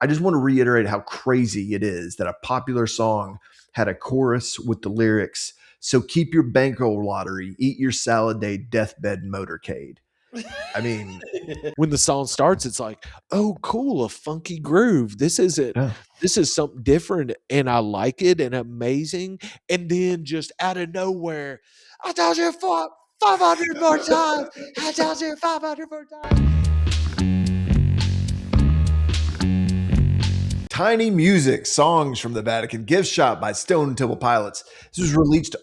I just want to reiterate how crazy it is that a popular song had a chorus with the lyrics, "So keep your bankroll lottery, eat your salad day, deathbed motorcade." I mean, When the song starts, it's like, oh, cool, a funky groove. This is it. yeah. This is something different, and I like it and amazing. And then just out of nowhere, I told you 500 more times. I told you 500 more times. Tiny Music, songs from the Vatican Gift Shop by Stone Temple Pilots. This was released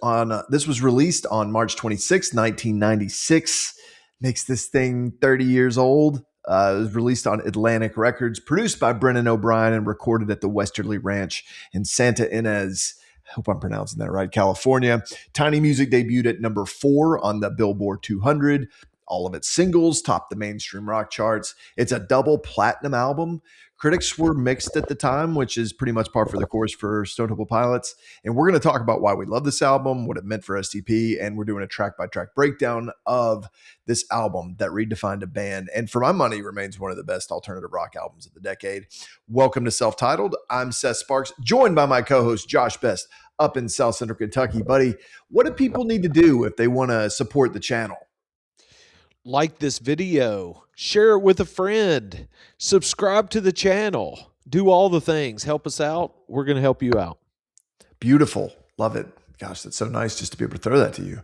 on March 26, 1996. Makes this thing 30 years old. It was released on Atlantic Records, produced by Brennan O'Brien, and recorded at the Westerly Ranch in Santa Ynez. I hope I'm pronouncing that right, California. Tiny Music debuted at number 4 on the Billboard 200. All of its singles topped the mainstream rock charts. It's a double platinum album. Critics were mixed at the time, which is pretty much par for the course for Stone Temple Pilots. And we're going to talk about why we love this album, what it meant for STP, and we're doing a track-by-track breakdown of this album that redefined a band, and for my money, remains one of the best alternative rock albums of the decade. Welcome to Self-Titled. I'm Seth Sparks, joined by my co-host Josh Best up in South Central Kentucky. Buddy, what do people need to do if they want to support the channel? Like this video, share it with a friend, subscribe to the channel, do all the things, help us out. We're going to help you out. Beautiful. Love it. Gosh, that's so nice just to be able to throw that to you.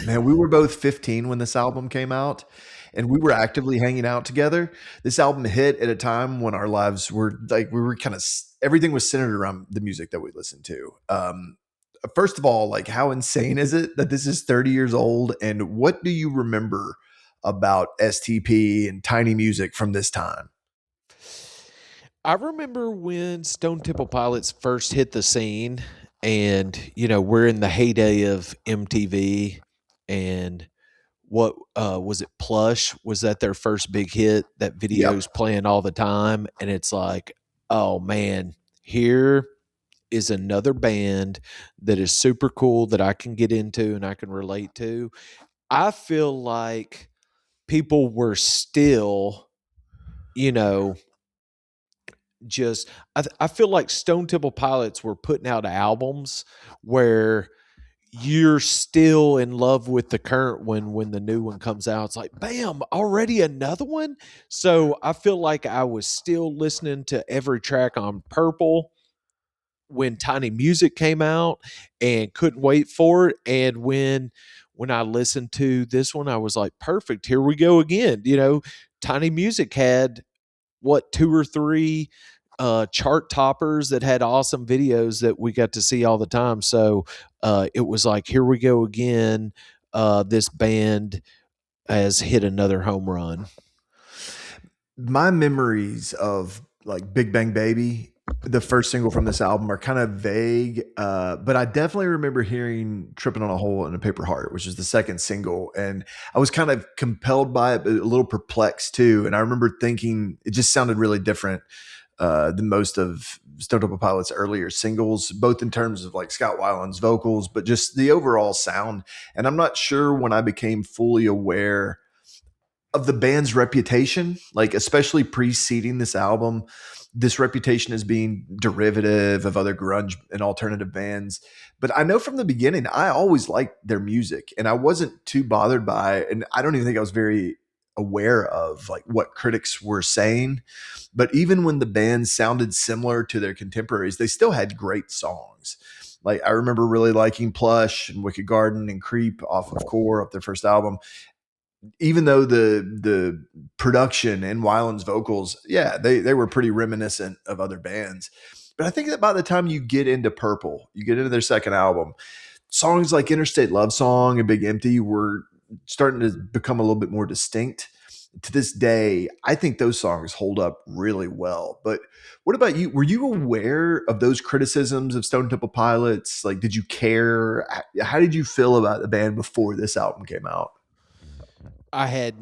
Man, we were both 15 when this album came out, and we were actively hanging out together. This album hit at a time when our lives were like, we were kind of, everything was centered around the music that we listened to. First of all, like, how insane is it that this is 30 years old? And what do you remember about STP and Tiny Music from this time? I remember when Stone Temple Pilots first hit the scene, and we're in the heyday of MTV, and what was it, Plush? Was that their first big hit? That video's playing all the time, and it's like, oh man, here is another band that is super cool that I can get into and I can relate to. I feel like people were still, just I feel like Stone Temple Pilots were putting out albums where you're still in love with the current one. When the new one comes out, it's like, bam, already another one. So I feel like I was still listening to every track on Purple when Tiny Music came out and couldn't wait for it. And when I listened to this one, I was like, perfect, here we go again. Tiny Music had what, 2 or 3 chart toppers that had awesome videos that we got to see all the time. So it was like, here we go again. This band has hit another home run. My memories of like Big Bang Baby, the first single from this album, are kind of vague, but I definitely remember hearing Tripping on a Hole in a Paper Heart, which is the second single, and I was kind of compelled by it, but a little perplexed too. And I remember thinking it just sounded really different than most of Stone Temple Pilots' earlier singles, both in terms of like Scott Weiland's vocals, but just the overall sound. And I'm not sure when I became fully aware of the band's reputation, like especially preceding this album, this reputation as being derivative of other grunge and alternative bands. But I know from the beginning, I always liked their music, and I wasn't too bothered by it. And I don't even think I was very aware of like what critics were saying. But even when the band sounded similar to their contemporaries, they still had great songs. Like I remember really liking Plush and Wicked Garden and Creep off of Core, off their first album. Even though the production and Weiland's vocals, they were pretty reminiscent of other bands. But I think that by the time you get into Purple, you get into their second album, songs like Interstate Love Song and Big Empty were starting to become a little bit more distinct. To this day, I think those songs hold up really well. But what about you? Were you aware of those criticisms of Stone Temple Pilots? Like, did you care? How did you feel about the band before this album came out? I had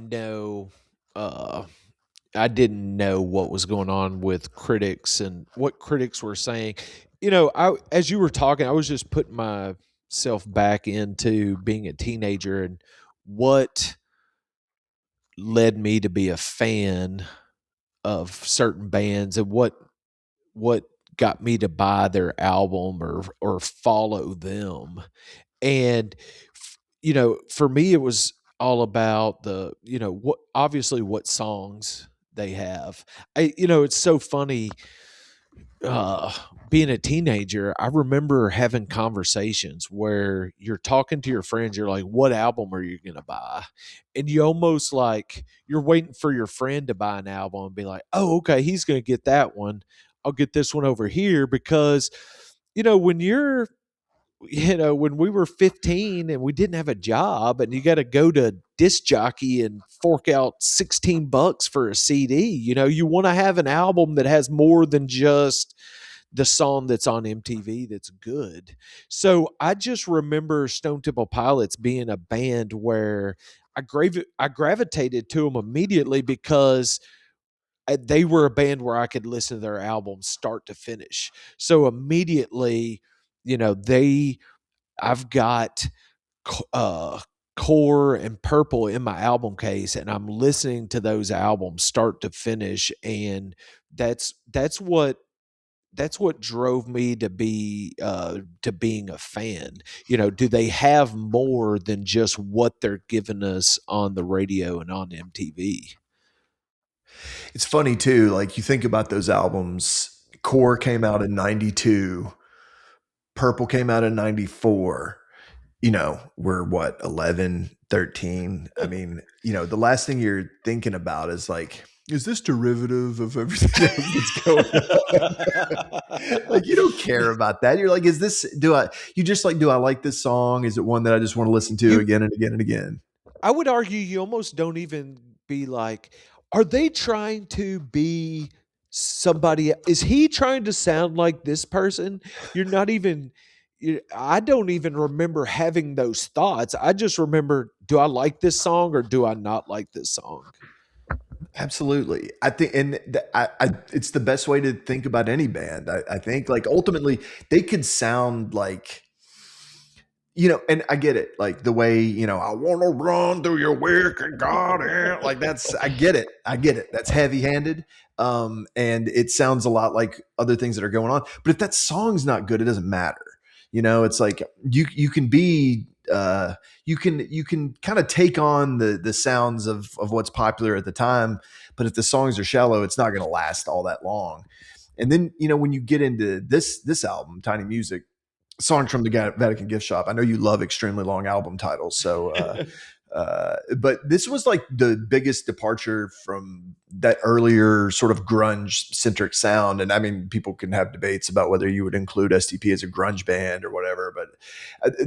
I didn't know what was going on with critics and what critics were saying. As you were talking, I was just putting myself back into being a teenager and what led me to be a fan of certain bands and what got me to buy their album or follow them. And for me it was all about what obviously what songs they have. It's so funny, uh being a teenager. I remember having conversations where you're talking to your friends, you're like, what album are you gonna buy? And you almost like you're waiting for your friend to buy an album and be like, oh, okay, he's gonna get that one, I'll get this one over here. Because when you're when we were 15 and we didn't have a job and you got to go to disc jockey and fork out $16 for a CD, you want to have an album that has more than just the song that's on MTV that's good. So I just remember Stone Temple Pilots being a band where I gravitated to them immediately because they were a band where I could listen to their albums start to finish. So immediately, they I've got Core and Purple in my album case, and I'm listening to those albums start to finish, and that's what drove me to being a fan. Do they have more than just what they're giving us on the radio and on MTV? It's funny too. Like you think about those albums. Core came out in '92. Purple came out in '94. We're what, 11, 13. I mean, the last thing you're thinking about is like, is this derivative of everything else that's going on? Like, you don't care about that. You're like, do I like this song? Is it one that I just want to listen to You again and again and again? I would argue you almost don't even be like, are they trying to be somebody? Is he trying to sound like this person? You're not even. I don't even remember having those thoughts. I just remember, do I like this song or do I not like this song? Absolutely. I think, and it's the best way to think about any band. I think, like, ultimately, they could sound like, and I get it, like the way, I want to run through your wicked garden. Like I get it. I get it. That's heavy handed. And it sounds a lot like other things that are going on. But if that song's not good, it doesn't matter. It's like you can be, you can kind of take on the sounds of what's popular at the time. But if the songs are shallow, it's not going to last all that long. And then, when you get into this album, Tiny Music, songs from the Vatican Gift Shop. I know you love extremely long album titles, so but this was like the biggest departure from that earlier sort of grunge centric sound. And I mean, people can have debates about whether you would include STP as a grunge band or whatever, but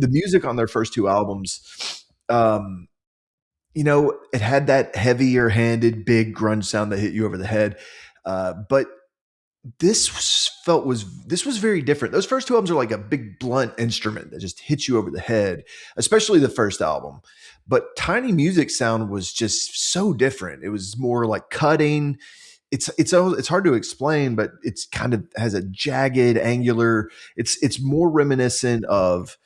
the music on their first two albums, it had that heavier handed, big grunge sound that hit you over the head. But this was very different. Those first two albums are like a big blunt instrument that just hits you over the head, especially the first album. But Tiny Music sound was just so different. It was more like cutting. It's hard to explain, but it's kind of has a jagged, angular. It's more reminiscent of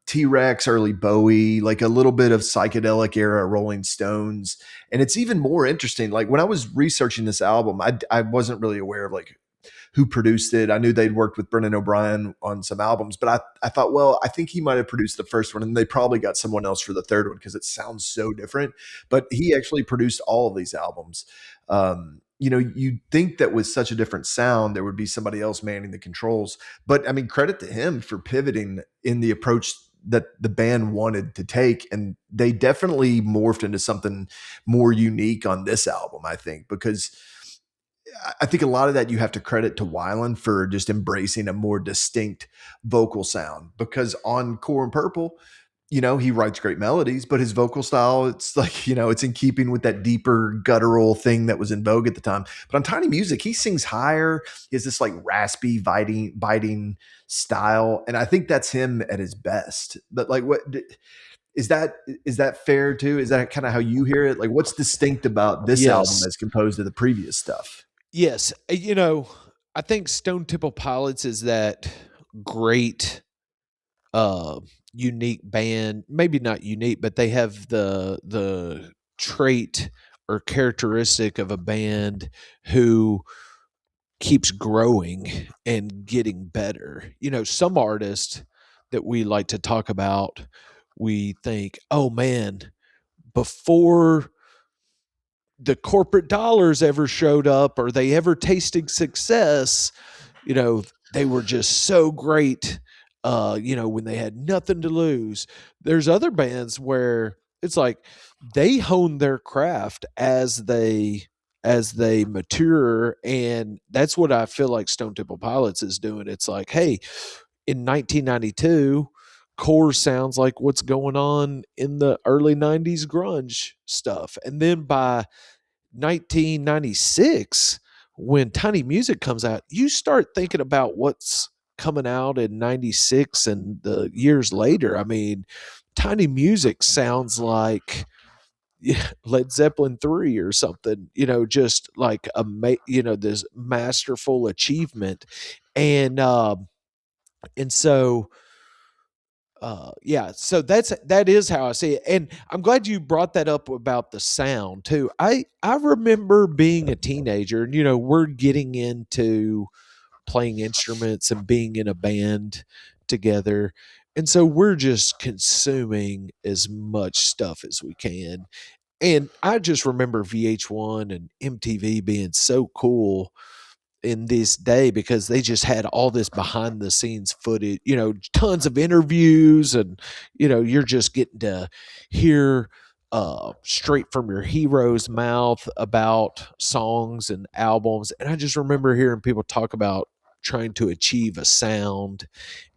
T-Rex, early Bowie, like a little bit of psychedelic era Rolling Stones. And it's even more interesting. Like when I was researching this album, I wasn't really aware of like who produced it. I knew they'd worked with Brendan O'Brien on some albums, but I thought, well, I think he might have produced the first one and they probably got someone else for the third one because it sounds so different. But he actually produced all of these albums. You'd think that with such a different sound, there would be somebody else manning the controls. But I mean, credit to him for pivoting in the approach that the band wanted to take. And they definitely morphed into something more unique on this album, I think, because I think a lot of that you have to credit to Weiland for just embracing a more distinct vocal sound, because on Core and Purple, he writes great melodies, but his vocal style, it's like, it's in keeping with that deeper guttural thing that was in vogue at the time. But on Tiny Music, he sings higher. He has this like raspy, biting style. And I think that's him at his best. But like, what is that fair too? Is that kind of how you hear it? Like, what's distinct about this album Yes. as composed to the previous stuff? Yes. I think Stone Temple Pilots is that great, unique band. Maybe not unique, but they have the trait or characteristic of a band who keeps growing and getting better. Some artists that we like to talk about, we think, oh man, before the corporate dollars ever showed up or they ever tasted success, they were just so great, when they had nothing to lose. There's other bands where it's like they hone their craft as they mature, and that's what I feel like Stone Temple Pilots is doing. It's like, hey, in 1992, core sounds like what's going on in the early 90s grunge stuff. And then by 1996, when Tiny Music comes out, you start thinking about what's coming out in 96 and the years later. I mean, Tiny Music sounds like, yeah, Led Zeppelin 3 or something, just like this masterful achievement. And so yeah, so that is how I see it. And I'm glad you brought that up about the sound too. I remember being a teenager, and we're getting into playing instruments and being in a band together, and so we're just consuming as much stuff as we can. And I just remember VH1 and MTV being so cool in this day because they just had all this behind the scenes footage, tons of interviews, and you're just getting to hear straight from your hero's mouth about songs and albums. And I just remember hearing people talk about trying to achieve a sound.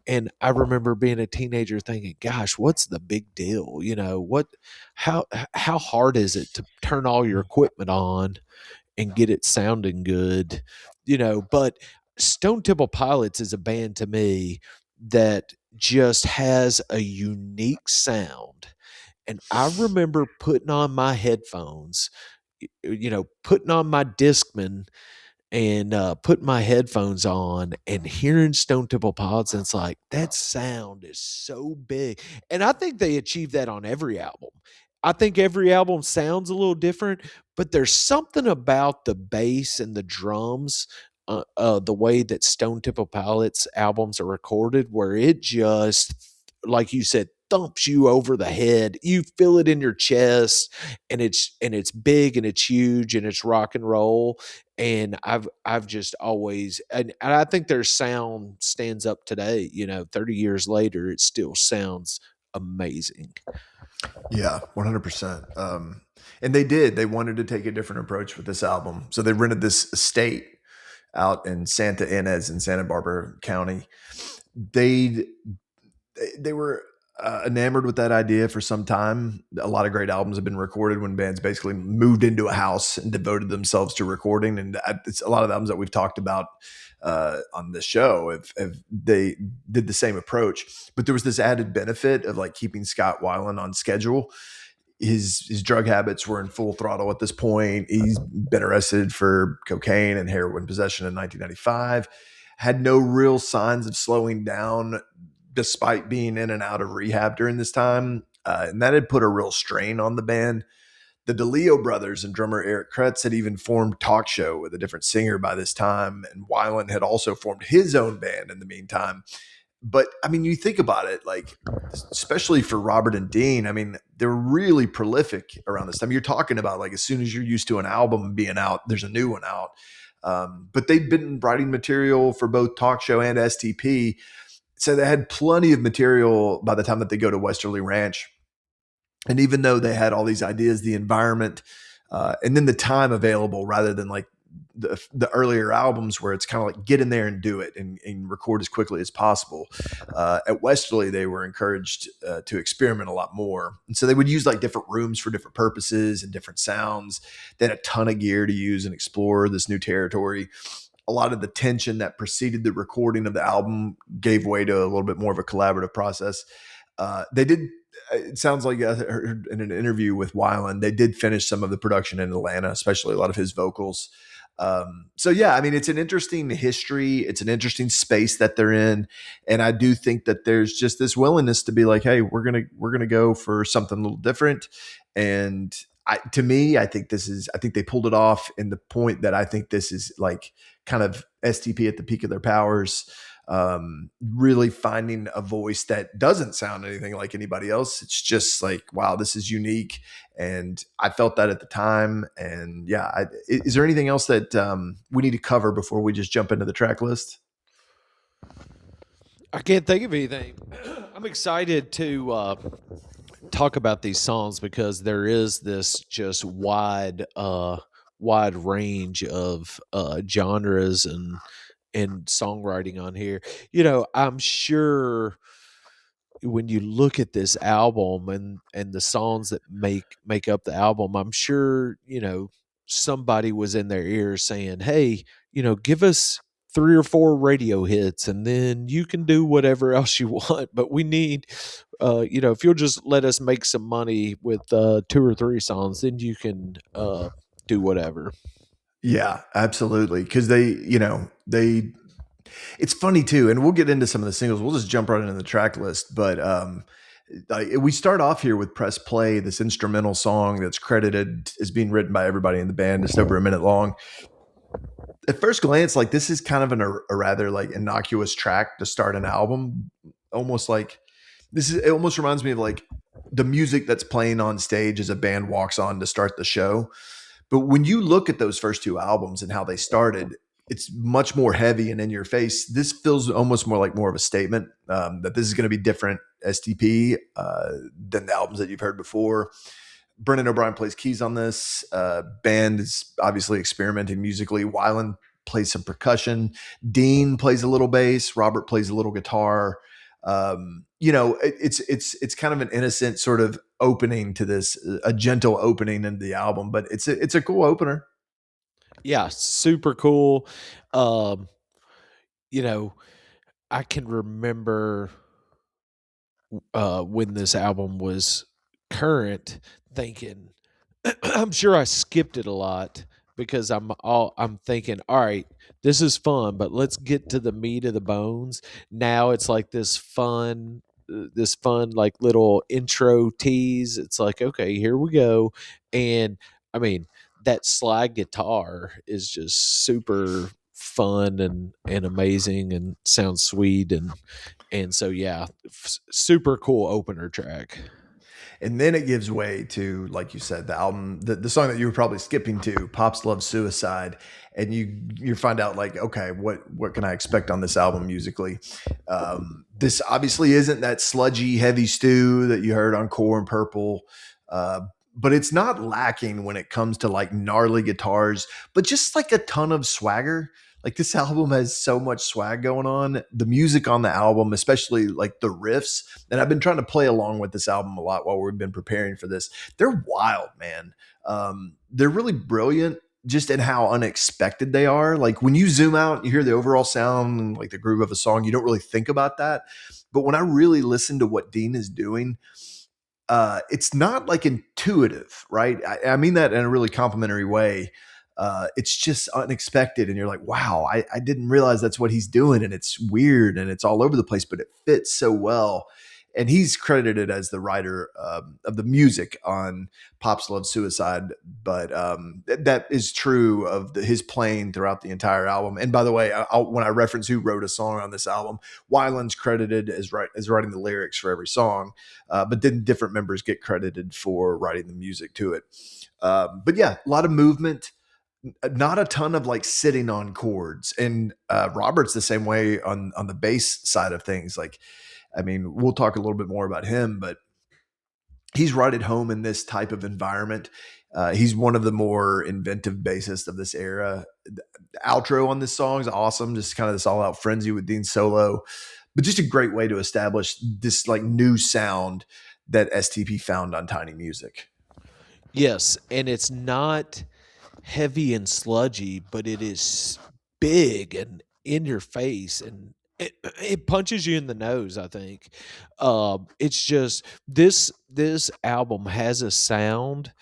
And I remember being a teenager thinking, gosh, what's the big deal? How hard is it to turn all your equipment on and get it sounding good? But Stone Temple Pilots is a band to me that just has a unique sound. And I remember putting on my headphones, putting on my Discman, and putting my headphones on and hearing Stone Temple Pilots, and it's like that sound is so big. And I think they achieve that on every album. I think every album sounds a little different, but there's something about the bass and the drums, the way that Stone Temple Pilots albums are recorded, where it just, like you said, thumps you over the head. You feel it in your chest, and it's big and it's huge and it's rock and roll. And I've just always, and I think their sound stands up today. 30 years later, it still sounds amazing. Yeah, 100%. And they wanted to take a different approach with this album. So they rented this estate out in Santa Ynez in Santa Barbara County. They they were enamored with that idea for some time. A lot of great albums have been recorded when bands basically moved into a house and devoted themselves to recording. And it's a lot of the albums that we've talked about on the show. They did the same approach, but there was this added benefit of like keeping Scott Weiland on schedule. His drug habits were in full throttle at this point. He's been arrested for cocaine and heroin possession in 1995. Had no real signs of slowing down despite being in and out of rehab during this time. And that had put a real strain on the band. The DeLeo brothers and drummer Eric Kretz had even formed Talk Show with a different singer by this time. And Weiland had also formed his own band in the meantime. But I mean, you think about it, like, especially for Robert and Dean, I mean, they're really prolific around this time. You're talking about like as soon as you're used to an album being out, there's a new one out. But they've been writing material for both Talk Show and STP. So they had plenty of material by the time that they go to Westerly Ranch. And even though they had all these ideas, the environment, and then the time available rather than like the earlier albums where it's kind of like get in there and do it and record as quickly as possible. At Westerly, they were encouraged to experiment a lot more. And so they would use like different rooms for different purposes and different sounds. They had a ton of gear to use and explore this new territory. A lot of the tension that preceded the recording of the album gave way to a little bit more of a collaborative process. They did, it sounds like I heard in an interview with Weiland, they did finish some of the production in Atlanta, especially a lot of his vocals. So yeah, I mean, it's an interesting history. It's an interesting space that they're in. And I do think that there's just this willingness to be like, hey, we're going to go for something a little different. And to me, I think they pulled it off in the point that I think this is like kind of STP at the peak of their powers. Really finding a voice that doesn't sound anything like anybody else. It's just like, wow, this is unique. And I felt that at the time. And yeah, is there anything else that we need to cover before we just jump into the track list? I can't think of anything. I'm excited to talk about these songs because there is this just wide range of genres and songwriting on here. I'm sure when you look at this album and the songs that make up the album, I'm sure somebody was in their ears saying, "Hey, give us 3 or 4 radio hits, and then you can do whatever else you want. But we need, if you'll just let us make some money with 2 or 3 songs, then you can do whatever." Yeah, absolutely. Because it's funny too, and we'll get into some of the singles. We'll just jump right into the track list. But we start off here with "Press Play," this instrumental song that's credited as being written by everybody in the band. It's over a minute long. At first glance, like this is kind of a rather like innocuous track to start an album. Almost like it almost reminds me of like the music that's playing on stage as a band walks on to start the show. But when you look at those first 2 albums and how they started, it's much more heavy and in your face. This feels almost more of a statement that this is going to be different STP than the albums that you've heard before. Brendan O'Brien plays keys on this. Band is obviously experimenting musically. Weiland plays some percussion. Dean plays a little bass. Robert plays a little guitar. It's kind of an innocent sort of opening to this, a gentle opening into the album, but it's a cool opener. Yeah, super cool. Um, you know, I can remember when this album was current, thinking I'm sure I skipped it a lot because I'm thinking, all right, this is fun, but let's get to the meat of the bones. Now it's like this fun like little intro tease. It's like, okay, here we go. And I mean, that slide guitar is just super fun and amazing and sounds sweet and so yeah, super cool opener track. And then it gives way to, like you said, the album, the song that you were probably skipping to, "Pops Love Suicide," and you find out like, okay, what can I expect on this album musically? This obviously isn't that sludgy, heavy stew that you heard on Core and Purple, uh, but it's not lacking when it comes to like gnarly guitars, but just like a ton of swagger. Like this album has so much swag going on. The music on the album, especially like the riffs, and I've been trying to play along with this album a lot while we've been preparing for this. They're wild, man. They're really brilliant just in how unexpected they are. Like when you zoom out, you hear the overall sound and like the groove of a song, you don't really think about that. But when I really listen to what Dean is doing, it's not like intuitive, right? I mean that in a really complimentary way. It's just unexpected, and you're like, wow, I didn't realize that's what he's doing, and it's weird and it's all over the place, but it fits so well. And he's credited as the writer of the music on "Pops Love Suicide," but that is true of his playing throughout the entire album. And by the way, when I reference who wrote a song on this album, Weiland's credited as writing the lyrics for every song, but then different members get credited for writing the music to it. But yeah, a lot of movement, not a ton of like sitting on chords. And Robert's the same way on the bass side of things. Like, I mean, we'll talk a little bit more about him, but he's right at home in this type of environment. He's one of the more inventive bassists of this era. The outro on this song is awesome. Just kind of this all out frenzy with Dean solo, but just a great way to establish this like new sound that STP found on Tiny Music. Yes, and it's not heavy and sludgy, but it is big and in your face, and it punches you in the nose. I think it's just this album has a sound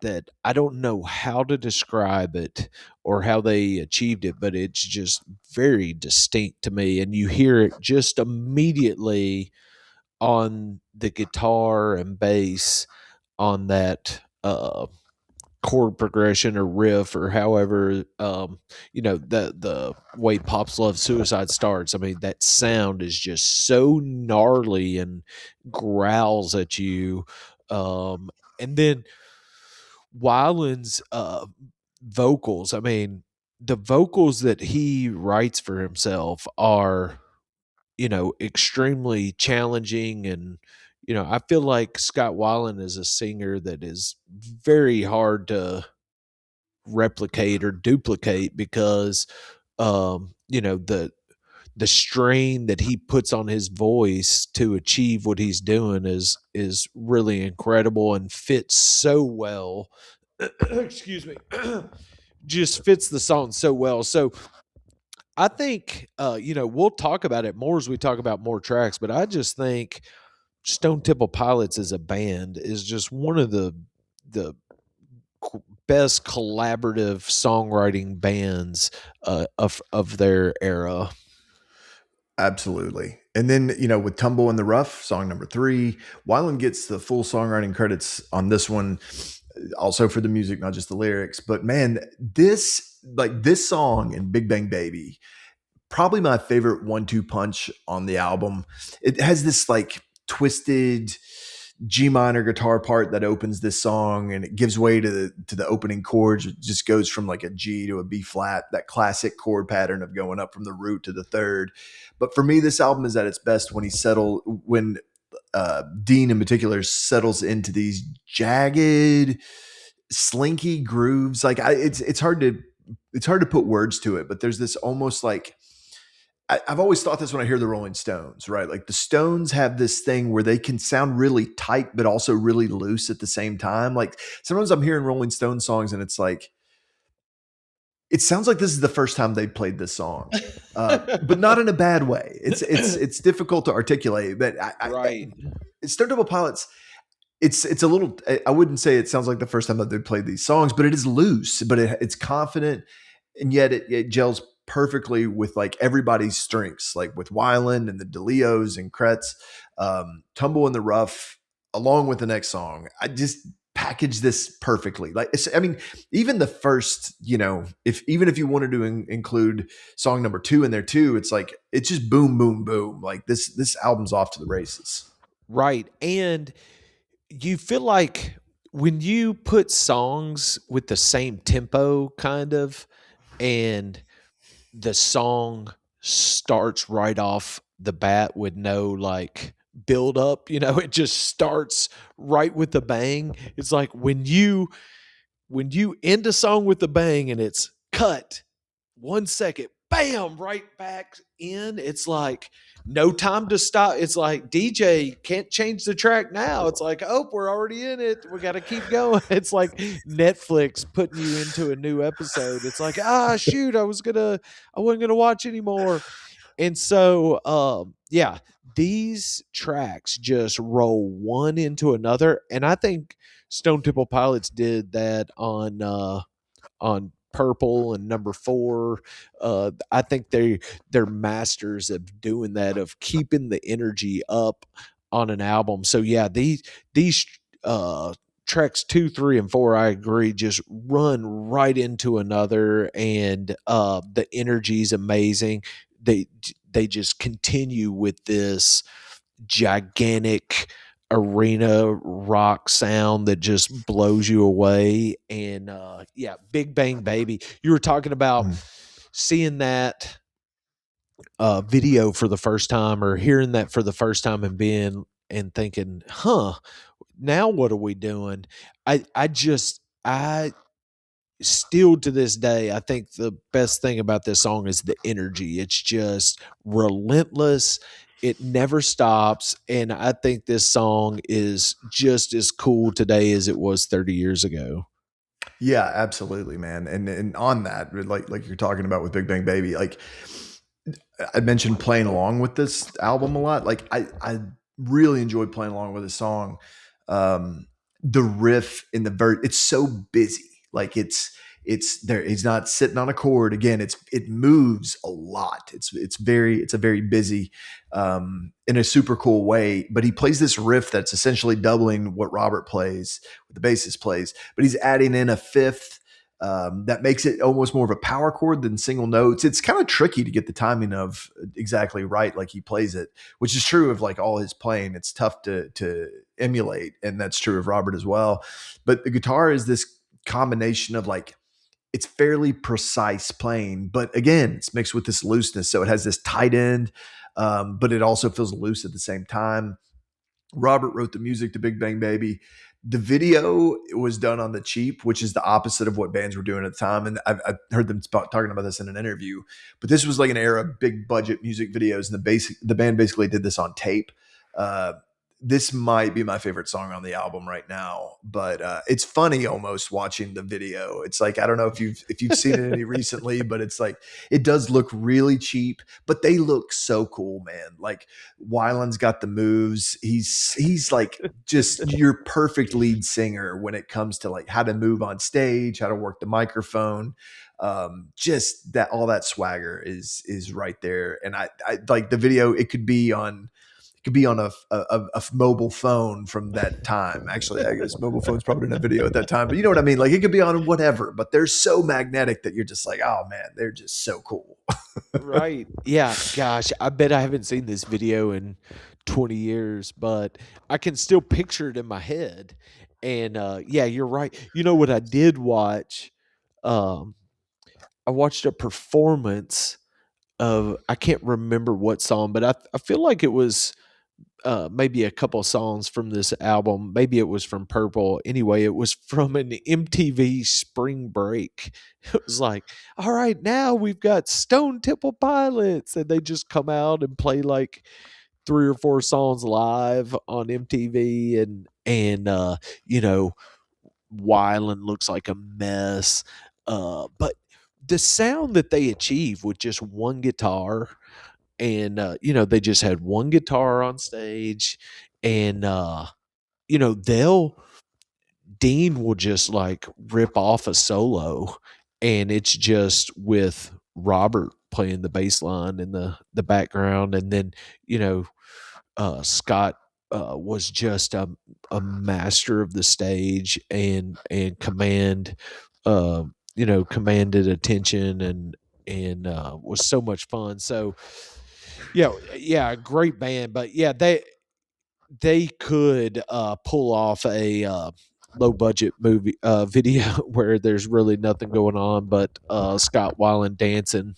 that I don't know how to describe it or how they achieved it, but it's just very distinct to me, and you hear it just immediately on the guitar and bass on that uh chord progression or riff or however the way Pop's Love Suicide starts. I mean, that sound is just so gnarly and growls at you. And then Weiland's vocals, I mean, the vocals that he writes for himself are, extremely challenging. And I feel like Scott Weiland is a singer that is very hard to replicate or duplicate because the strain that he puts on his voice to achieve what he's doing is really incredible and fits so well. Excuse me. Just fits the song so well. So I think we'll talk about it more as we talk about more tracks, but I just think Stone Temple Pilots as a band is just one of the best collaborative songwriting bands of their era. Absolutely. And then, with Tumble in the Rough, song number 3, Weiland gets the full songwriting credits on this one, also for the music, not just the lyrics. But man, this song and Big Bang Baby, probably my favorite 1-2 punch on the album. It has this like twisted G minor guitar part that opens this song, and it gives way to the opening chords. It just goes from like a G to a B flat, that classic chord pattern of going up from the root to the third. But for me, this album is at its best when Dean in particular settles into these jagged, slinky grooves. Like it's hard to put words to it, but there's this almost like, I've always thought this when I hear the Rolling Stones, right? Like the Stones have this thing where they can sound really tight, but also really loose at the same time. Like sometimes I'm hearing Rolling Stones songs and it's like, it sounds like this is the first time they played this song, but not in a bad way. It's difficult to articulate, but Right. Stone Temple Pilots, it's a little, I wouldn't say it sounds like the first time that they played these songs, but it is loose, but it's confident, and yet it gels perfectly with like everybody's strengths, like with Weiland and the DeLeos and Kretz. Tumble in the Rough, along with the next song, I just package this perfectly. Like I mean, even the first, if you wanted to include song number 2 in there too, it's like it's just boom, boom, boom. Like this album's off to the races. Right. And you feel like when you put songs with the same tempo kind of, and the song starts right off the bat with no like build up, it just starts right with the bang. It's like when you end a song with the bang and it's cut 1 second, bam, right back in. It's like no time to stop. It's like DJ can't change the track now. It's like, oh, we're already in it. We got to keep going. It's like Netflix putting you into a new episode. It's like, shoot, I wasn't gonna watch anymore. And so, yeah, these tracks just roll one into another, and I think Stone Temple Pilots did that on Purple and number 4. I think they're masters of doing that, of keeping the energy up on an album. So yeah, these tracks 2, 3, and 4, I agree, just run right into another, and the energy is amazing. They just continue with this gigantic arena rock sound that just blows you away. And yeah, Big Bang Baby, you were talking about seeing that video for the first time, or hearing that for the first time, and thinking, now what are we doing? I still to this day, I think the best thing about this song is the energy. It's just relentless. It never stops. And I think this song is just as cool today as it was 30 years ago. Yeah, absolutely, man. And on that, like you're talking about with Big Bang Baby, like I mentioned playing along with this album a lot. Like I really enjoyed playing along with this song. The riff in the verse, it's so busy. Like It's there. He's not sitting on a chord. Again, it moves a lot. It's a very busy, in a super cool way. But he plays this riff that's essentially doubling what Robert plays, what the bassist plays. But he's adding in a fifth. That makes it almost more of a power chord than single notes. It's kind of tricky to get the timing of exactly right, like he plays it, which is true of like all his playing. It's tough to emulate, and that's true of Robert as well. But the guitar is this combination of like it's fairly precise playing, but again, it's mixed with this looseness, so it has this tight end, but it also feels loose at the same time. Robert wrote the music to Big Bang Baby. The video was done on the cheap, which is the opposite of what bands were doing at the time. And I've heard them talking about this in an interview. But this was like an era of big budget music videos, and the band basically did this on tape. Uh, this might be my favorite song on the album right now, but it's funny almost watching the video. It's like I don't know if you've seen it any recently, but it's like it does look really cheap, but they look so cool, man. Like Weiland's got the moves. He's like just your perfect lead singer when it comes to like how to move on stage, how to work the microphone. Just that all that swagger is right there. And I like the video. It could be on a mobile phone from that time. Actually, I guess mobile phones probably didn't have video at that time, but you know what I mean? Like it could be on whatever, but they're so magnetic that you're just like, oh man, they're just so cool. Right. Yeah. Gosh, I bet I haven't seen this video in 20 years, but I can still picture it in my head. And yeah, you're right. You know what I did watch? Um, I watched a performance of, I can't remember what song, but I feel like it was maybe a couple songs from this album. Maybe it was from Purple. Anyway, it was from an MTV Spring Break. It was like, all right, now we've got Stone Temple Pilots, and they just come out and play like three or four songs live on MTV, and you know, Weiland looks like a mess. But the sound that they achieve with just one guitar, and you know, they just had one guitar on stage, and you know, they'll Dean will just like rip off a solo, and it's just with Robert playing the bass line in the background, and then you know, Scott was just a master of the stage, and you know, commanded attention, and was so much fun. So yeah, yeah, great band. But yeah, they could pull off a low budget movie video where there's really nothing going on but Scott Weiland dancing.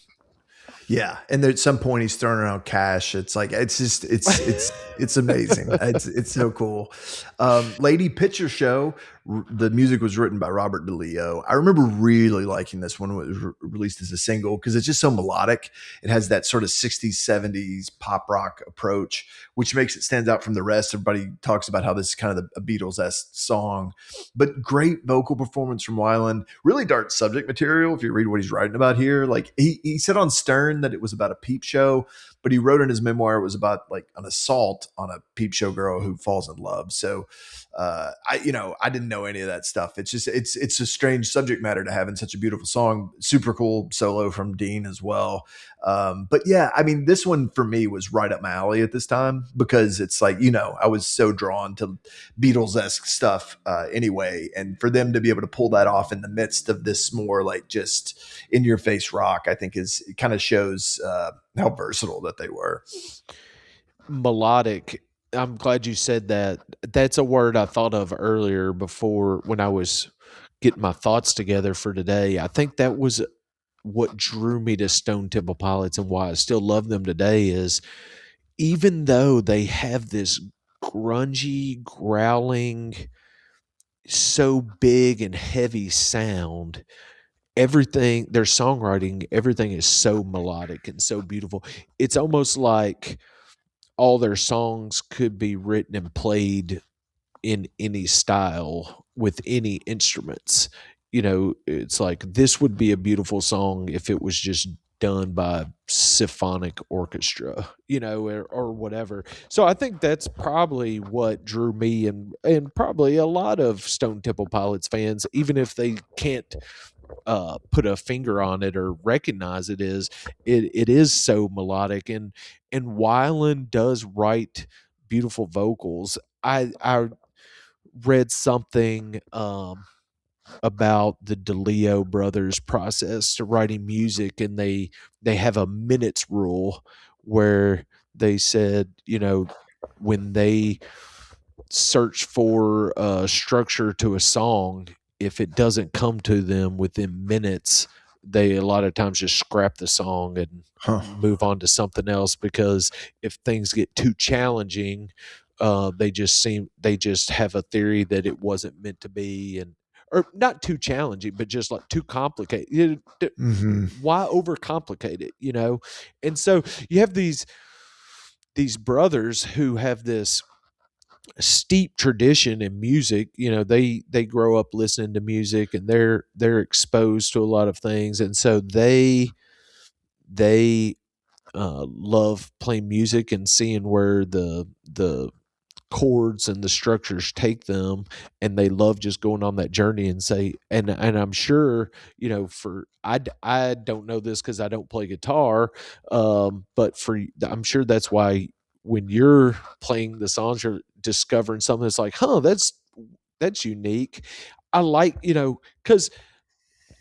Yeah, and at some point he's throwing around cash. It's like it's just it's amazing. It's so cool. Lady Picture Show. The music was written by Robert DeLeo. I remember really liking this one when it was released as a single because it's just so melodic. It has that sort of 60s, 70s pop rock approach, which makes it stand out from the rest. Everybody talks about how this is kind of a Beatles-esque song, but great vocal performance from Weiland. Really dark subject material if you read what he's writing about here. Like he said on Stern that it was about a peep show, but he wrote in his memoir it was about like an assault on a peep show girl who falls in love. So I didn't know any of that stuff. It's just it's a strange subject matter to have in such a beautiful song. Super cool solo from Dean as well. But yeah, I mean, this one for me was right up my alley at this time because it's like, you know, I was so drawn to Beatles-esque stuff anyway. And for them to be able to pull that off in the midst of this more like just in your face rock, I think it kind of shows how versatile that they were. Melodic. I'm glad you said that. That's a word I thought of earlier before when I was getting my thoughts together for today. I think that was what drew me to Stone Temple Pilots and why I still love them today is even though they have this grungy, growling, so big and heavy sound, everything, their songwriting, everything is so melodic and so beautiful. It's almost like all their songs could be written and played in any style with any instruments. You know, it's like this would be a beautiful song if it was just done by a symphonic orchestra, you know, or whatever. So I think that's probably what drew me and probably a lot of Stone Temple Pilots fans, even if they can't put a finger on it or recognize it it is so melodic, and Weiland does write beautiful vocals. I read something about the DeLeo brothers process to writing music, and they have a minutes rule where they said, when they search for a structure to a song, if it doesn't come to them within minutes, they a lot of times just scrap the song and Huh. move on to something else, because if things get too challenging, they just have a theory that it wasn't meant to be, and or not too challenging, but just like too complicated. Hmm. Why overcomplicate it, And so you have these brothers who have this steep tradition in music. They grow up listening to music, and they're exposed to a lot of things, and so they love playing music and seeing where the chords and the structures take them, and they love just going on that journey and say, and I'm sure, for I don't know this because I don't play guitar, but I'm sure that's why when you're playing the songs, you're discovering something that's like, that's unique. I like, because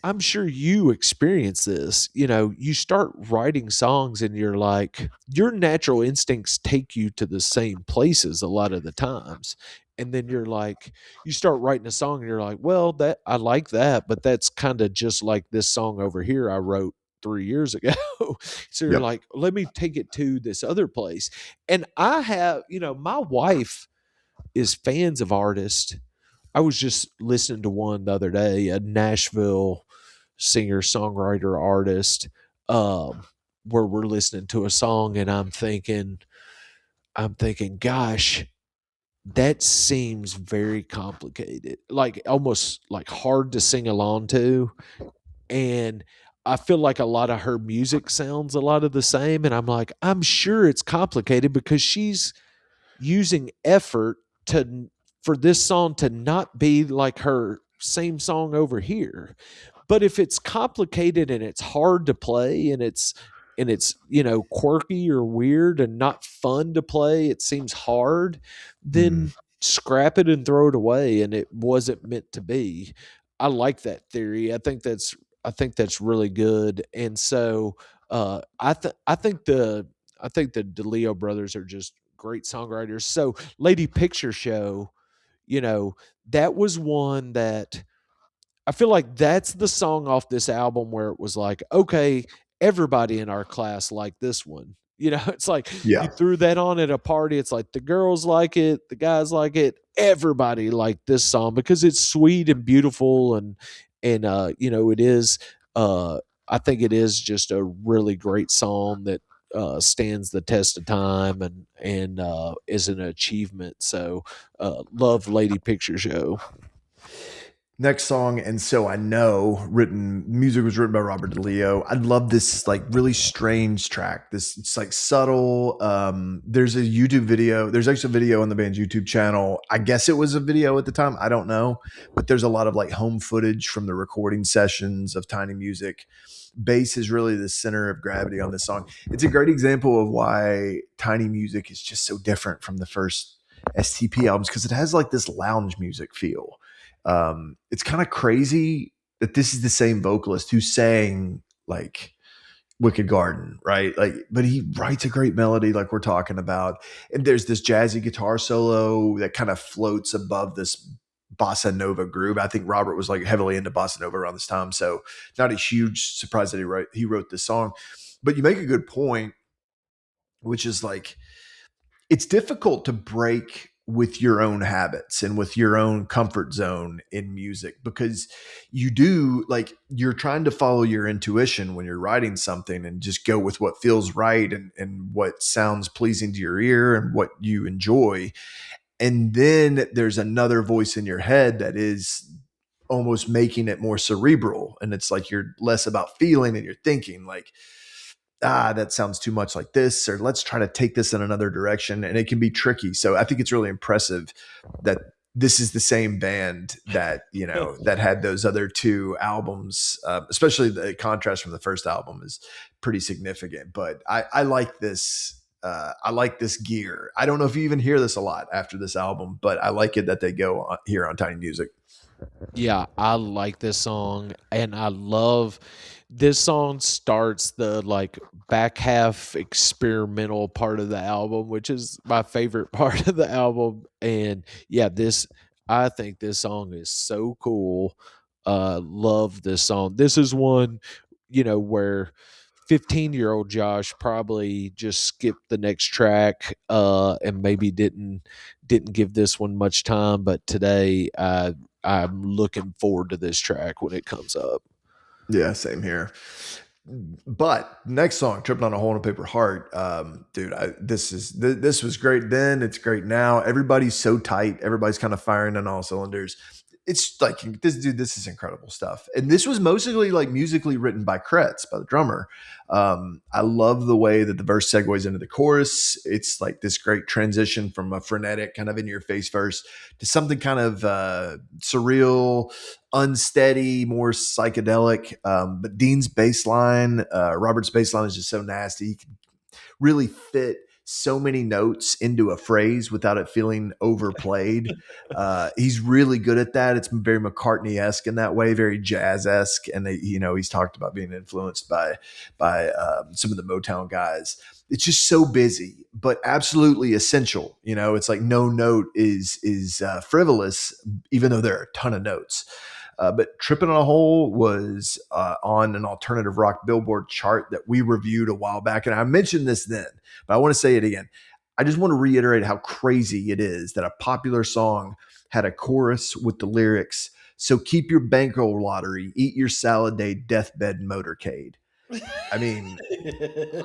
I'm sure you experience this. You start writing songs and you're like, your natural instincts take you to the same places a lot of the times. And then you're like, you start writing a song and you're like, well, that I like that, but that's kind of just like this song over here I wrote 3 years ago. So you're Yep. like, let me take it to this other place. And I have, my wife is fans of artists. I was just listening to one the other day, a Nashville singer, songwriter, artist, um, where we're listening to a song, and I'm thinking, gosh, that seems very complicated, like almost like hard to sing along to. And I feel like a lot of her music sounds a lot of the same. And I'm like, I'm sure it's complicated because she's using effort to for this song to not be like her same song over here. But if it's complicated and it's hard to play, and it's quirky or weird and not fun to play, it seems hard, Mm. then scrap it and throw it away, and it wasn't meant to be. I like that theory. I think that's really good. And so I think the DeLeo brothers are just great songwriters. So Lady Picture Show, you know, that was one that I feel like that's the song off this album where it was like, okay, everybody in our class liked this one. It's like you Yeah. threw that on at a party. It's like the girls like it, the guys like it, everybody liked this song because it's sweet and beautiful, and it is. I think it is just a really great song that stands the test of time and is an achievement. So, love Lady Picture Show. Next song, and so I know, written music was written by Robert DeLeo. I love this like really strange track. This it's like subtle. There's a YouTube video. There's actually a video on the band's YouTube channel. I guess it was a video at the time. I don't know, but there's a lot of like home footage from the recording sessions of Tiny Music. Bass is really the center of gravity on this song. It's a great example of why Tiny Music is just so different from the first STP albums because it has like this lounge music feel. It's kind of crazy that this is the same vocalist who sang like Wicked Garden, right? Like, but he writes a great melody, like we're talking about. And there's this jazzy guitar solo that kind of floats above this bossa nova groove. I think Robert was like heavily into bossa nova around this time, so not a huge surprise that he wrote this song. But you make a good point, which is like it's difficult to break with your own habits and with your own comfort zone in music because you do like you're trying to follow your intuition when you're writing something and just go with what feels right and what sounds pleasing to your ear and what you enjoy. And then there's another voice in your head that is almost making it more cerebral. And it's like you're less about feeling and you're thinking like, that sounds too much like this, or let's try to take this in another direction. And it can be tricky. So I think it's really impressive that this is the same band that, that had those other two albums. Especially the contrast from the first album is pretty significant. But I like this. I like this gear. I don't know if you even hear this a lot after this album, but I like it that they go here on Tiny Music. Yeah, I like this song, and I love this song starts the like back half experimental part of the album, which is my favorite part of the album. And yeah, this I think this song is so cool. Love this song. This is one, where 15-year-old Josh probably just skipped the next track and maybe didn't give this one much time, but today I'm looking forward to this track when it comes up. Yeah, same here. But next song, "Tripping on a Hole in a Paper Heart," dude, this was great then. It's great now. Everybody's so tight. Everybody's kind of firing on all cylinders. It's like this dude. This is incredible stuff. And this was mostly like musically written by Kretz, by the drummer. I love the way that the verse segues into the chorus. It's like this great transition from a frenetic kind of in your face verse to something kind of surreal, unsteady, more psychedelic. But Dean's bass line, Robert's bass line is just so nasty. He can really fit so many notes into a phrase without it feeling overplayed. He's really good at that. It's very McCartney-esque in that way, very jazz-esque. And he's talked about being influenced by some of the Motown guys. It's just so busy, but absolutely essential. It's like no note is frivolous, even though there are a ton of notes. But Tripping on a Hole was on an alternative rock Billboard chart that we reviewed a while back. And I mentioned this then, but I want to say it again. I just want to reiterate how crazy it is that a popular song had a chorus with the lyrics, "So keep your bankroll lottery, eat your salad day, deathbed motorcade." I mean,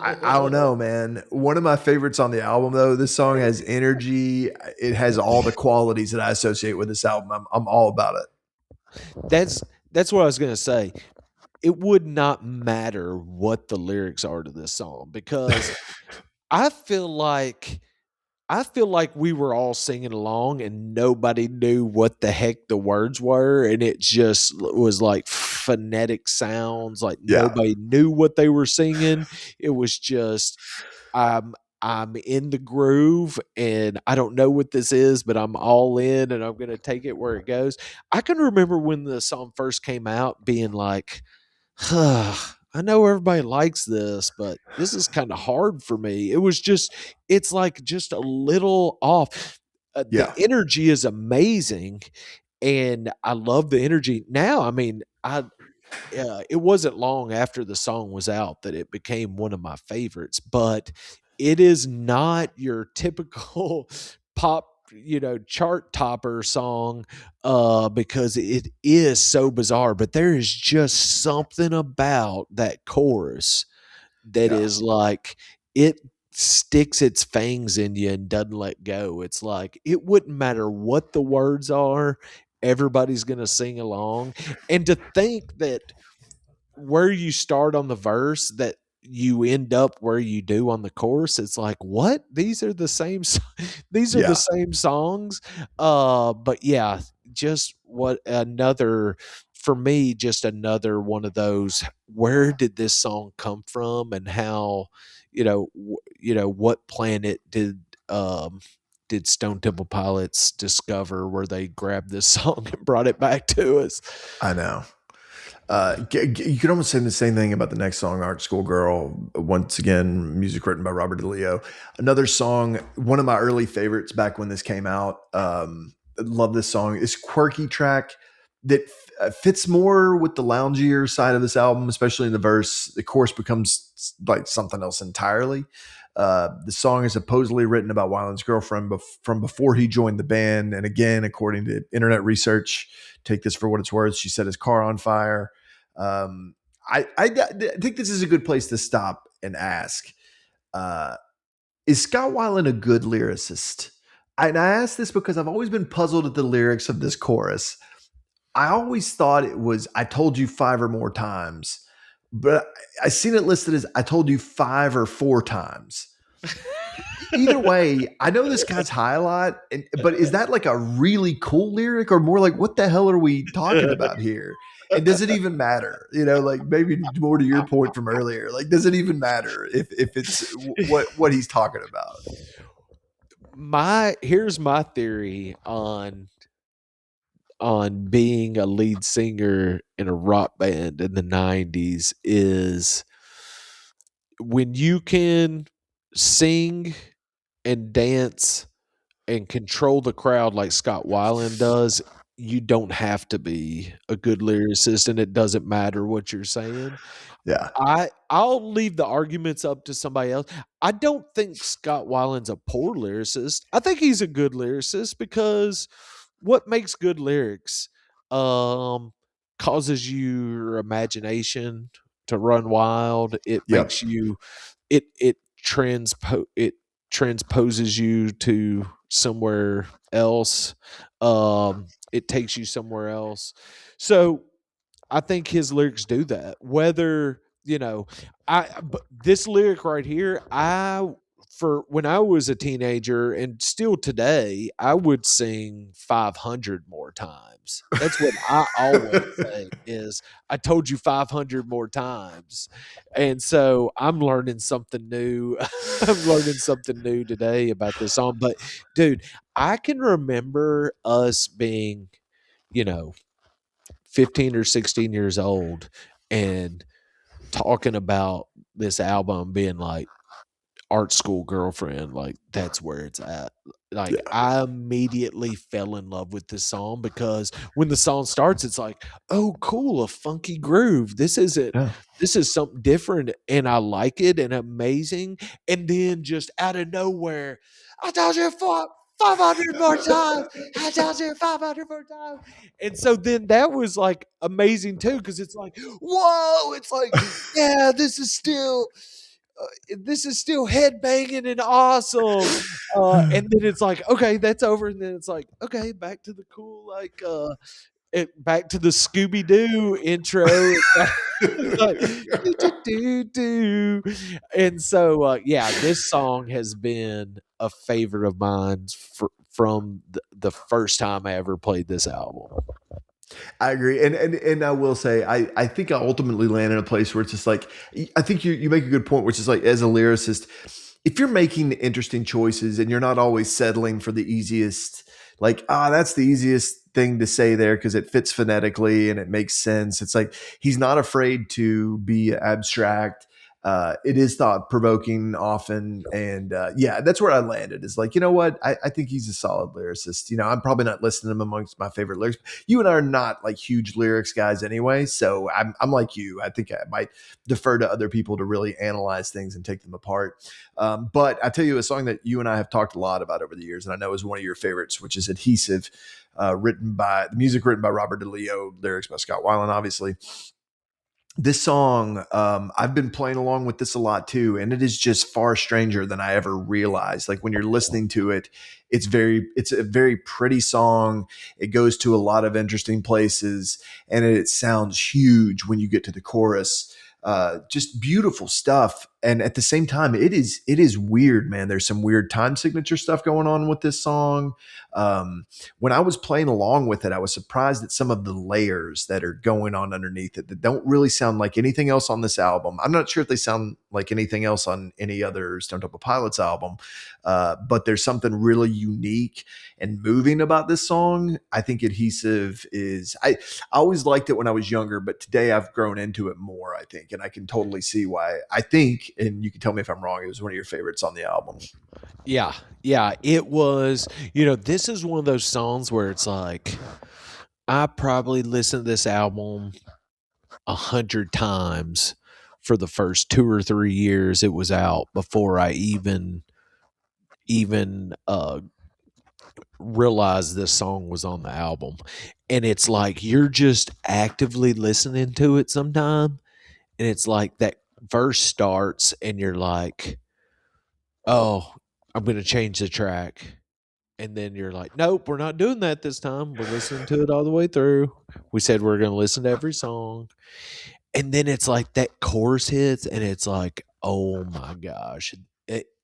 I don't know, man. One of my favorites on the album, though. This song has energy. It has all the qualities that I associate with this album. I'm all about it. That's what I was gonna say. It would not matter what the lyrics are to this song because I feel like I feel like we were all singing along and nobody knew what the heck the words were, and it just was like phonetic sounds, like Yeah. nobody knew what they were singing. It was just I'm in the groove and I don't know what this is, but I'm all in and I'm gonna take it where it goes. I can remember when the song first came out being like, I know everybody likes this, but this is kind of hard for me. It's like just a little off. The Yeah. energy is amazing, and I love the energy. Now, I mean, it wasn't long after the song was out that it became one of my favorites, but it is not your typical pop, chart topper song because it is so bizarre, but there is just something about that chorus that Yeah. is like it sticks its fangs in you and doesn't let go. It's like it wouldn't matter what the words are, everybody's going to sing along. And to think that where you start on the verse that you end up where you do on the chorus, it's like, what? These are the same these are the Yeah. same songs. But yeah, just what another for me, just another one of those, where did this song come from and how, what planet did Stone Temple Pilots discover where they grabbed this song and brought it back to us? I know. You could almost say the same thing about the next song, "Art School Girl." Once again, music written by Robert DeLeo. Another song, one of my early favorites back when this came out. Love this song. It's quirky track that fits more with the loungier side of this album, especially in the verse. The chorus becomes like something else entirely. The song is supposedly written about Weiland's girlfriend from before he joined the band. And again, according to internet research, take this for what it's worth, she set his car on fire. I think this is a good place to stop and ask, is Scott Weiland a good lyricist? And I ask this because I've always been puzzled at the lyrics of this chorus. I always thought it was, "I told you 5 or more times," but I seen it listed as, "I told you 5 or 4 times." either way, I know this guy's high a lot, but is that like a really cool lyric or more like what the hell are we talking about here? And does it even matter? Like maybe more to your point from earlier. Like, does it even matter if it's what he's talking about? My Here's my theory on being a lead singer in a rock band in the 90s is when you can sing and dance and control the crowd like Scott Weiland does, you don't have to be a good lyricist and it doesn't matter what you're saying. Yeah, I'll leave the arguments up to somebody else. I don't think Scott Weiland's a poor lyricist. I think he's a good lyricist because what makes good lyrics um causes your imagination to run wild. It yep. makes you it transposes you to somewhere else. It takes you somewhere else. So I think his lyrics do that. Whether, but this lyric right here, for when I was a teenager and still today, I would sing 500 more times. That's what I always say is I told you 500 more times. And so I'm learning something new. I'm learning something new today about this song. But dude, I can remember us being, you know, 15 or 16 years old and talking about this album being like art school girlfriend, like that's where it's at. Like Yeah, I immediately fell in love with this song because when the song starts, it's like, oh, cool, a funky groove. yeah. This is something different and I like it and amazing. And then just out of nowhere, I told you 500 more times. I told you 500 more times. And so then that was like amazing too, because it's like, whoa, it's like, yeah, this is still headbanging and awesome. And then it's like, okay, that's over. And then it's like, okay, back to the cool, like, back to the Scooby Doo intro. It's like, do, do, do. And so, yeah, this song has been a favorite of mine from the first time I ever played this album. I agree, and I will say, I think I ultimately land in a place where it's just like, I think you make a good point, which is like, as a lyricist, if you're making interesting choices and you're not always settling for the easiest, like, that's the easiest thing to say there because it fits phonetically and it makes sense. It's like he's not afraid to be abstract. It is thought provoking often, and yeah, that's where I landed. Is like, you know what? I think he's a solid lyricist. I'm probably not listing him amongst my favorite lyrics. You and I are not like huge lyrics guys anyway, so I'm like you. I think I might defer to other people to really analyze things and take them apart. But I tell you a song that you and I have talked a lot about over the years, and I know is one of your favorites, which is "Adhesive," written by Robert DeLeo, lyrics by Scott Weiland, obviously. This song, I've been playing along with this a lot too, and it is just far stranger than I ever realized. Like when you're listening to it, it's a very pretty song. It goes to a lot of interesting places, and it sounds huge when you get to the chorus. Just beautiful stuff, and at the same time, it is weird, man. There's some weird time signature stuff going on with this song. When I was playing along with it, I was surprised at some of the layers that are going on underneath it that don't really sound like anything else on this album. I'm not sure if they sound like anything else on any other Stone Temple Pilots album, but there's something really unique and moving about this song. I think Adhesive is, I always liked it when I was younger, but today I've grown into it more, I think, and I can totally see why. I think, and you can tell me if I'm wrong, it was one of your favorites on the album. Yeah, yeah, it was. This is one of those songs where it's like I probably listened to this album 100 times for the first 2 or 3 years it was out before I even realized this song was on the album. And it's like you're just actively listening to it sometime, and it's like that verse starts, and you're like, "Oh, I'm gonna change the track." And then you're like, nope, we're not doing that this time. We're listening to it all the way through. We said we're going to listen to every song. And then it's like that chorus hits, and it's like, oh my gosh.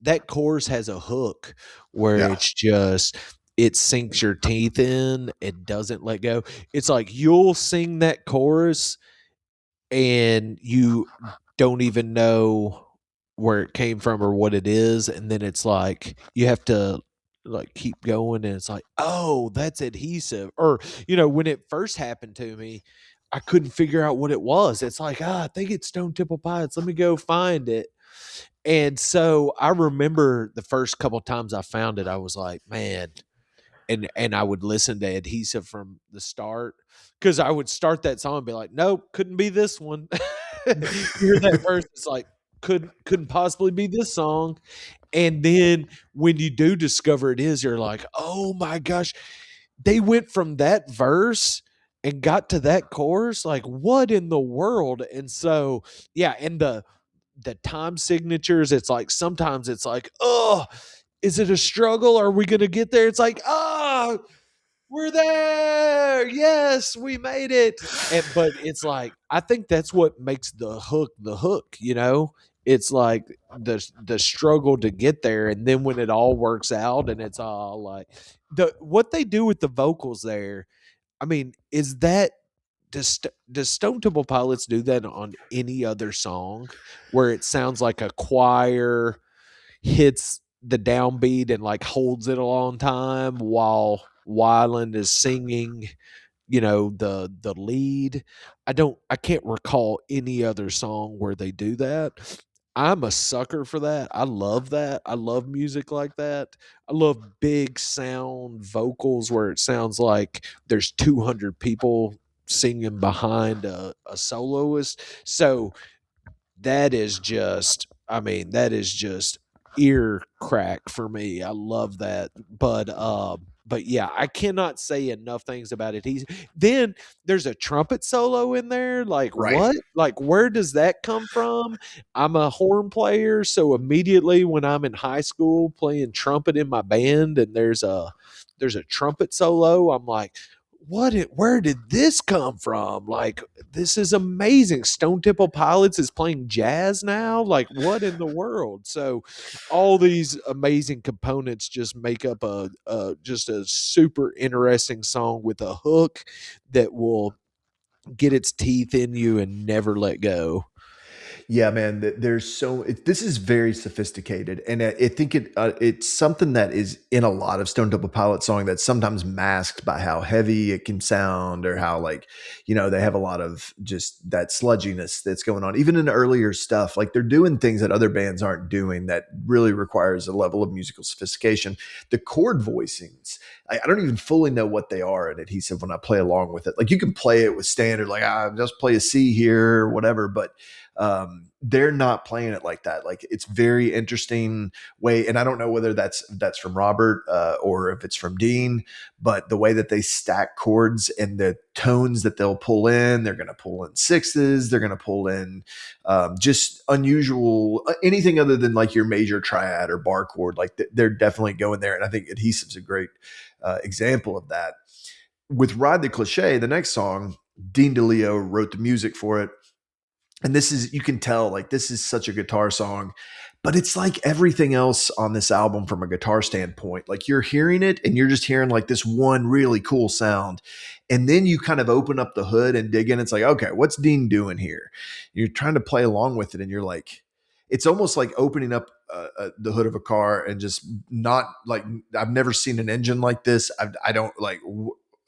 that chorus has a hook where Yeah. it's just it sinks your teeth in. It doesn't let go. It's like you'll sing that chorus and you don't even know where it came from or what it is, and then it's like you have to like keep going, and it's like, oh, that's Adhesive. Or when it first happened to me, I couldn't figure out what it was. It's like, I think it's Stone Temple Pilots, let me go find it. And so I remember the first couple times I found it, I was like, man. And I would listen to Adhesive from the start, because I would start that song and be like, nope, couldn't be this one. You hear that verse, it's like couldn't possibly be this song. And then when you do discover it is, you're like, oh my gosh, they went from that verse and got to that chorus. Like, what in the world? And so, yeah, and the time signatures, it's like sometimes it's like, oh, is it a struggle? Are we gonna get there? It's like, oh, we're there. Yes, we made it. But it's like, I think that's what makes the hook, It's like the struggle to get there, and then when it all works out and it's all like what they do with the vocals there. I mean, is that does Stone Temple Pilots do that on any other song where it sounds like a choir hits the downbeat and like holds it a long time while Weiland is singing, the lead? I can't recall any other song where they do that. I'm a sucker for that. I love that. I love music like that. I love big sound vocals where it sounds like there's 200 people singing behind a soloist. So that is just, I mean, that is just ear crack for me. I love that. But yeah, I cannot say enough things about it. Then there's a trumpet solo in there. Like, Right. what? Like, where does that come from? I'm a horn player, so immediately when I'm in high school playing trumpet in my band and there's a trumpet solo, I'm like, where did this come from? Like, this is amazing. Stone Temple Pilots is playing jazz now. Like, what in the world? So all these amazing components just make up just a super interesting song with a hook that will get its teeth in you and never let go. Yeah, man. This is very sophisticated, and I think it's something that is in a lot of Stone Temple Pilot song that's sometimes masked by how heavy it can sound, or how they have a lot of just that sludginess that's going on. Even in earlier stuff, like they're doing things that other bands aren't doing that really requires a level of musical sophistication. The chord voicings, I don't even fully know what they are in Adhesive when I play along with it. Like you can play it with standard, like just play a C here or whatever, but they're not playing it like that. Like it's very interesting way. And I don't know whether that's from Robert, or if it's from Dean, but the way that they stack chords and the tones that they'll pull in, they're going to pull in sixes. They're going to pull in, just unusual, anything other than like your major triad or bar chord. Like they're definitely going there. And I think Adhesive's a great, example of that. With Ride the Cliche, the next song, Dean DeLeo wrote the music for it. And you can tell, like, this is such a guitar song, but it's like everything else on this album from a guitar standpoint. Like you're hearing it and you're just hearing like this one really cool sound. And then you kind of open up the hood and dig in. It's like, okay, what's Dean doing here? You're trying to play along with it. And you're like, it's almost like opening up the hood of a car and just not like, I've never seen an engine like this. I don't like,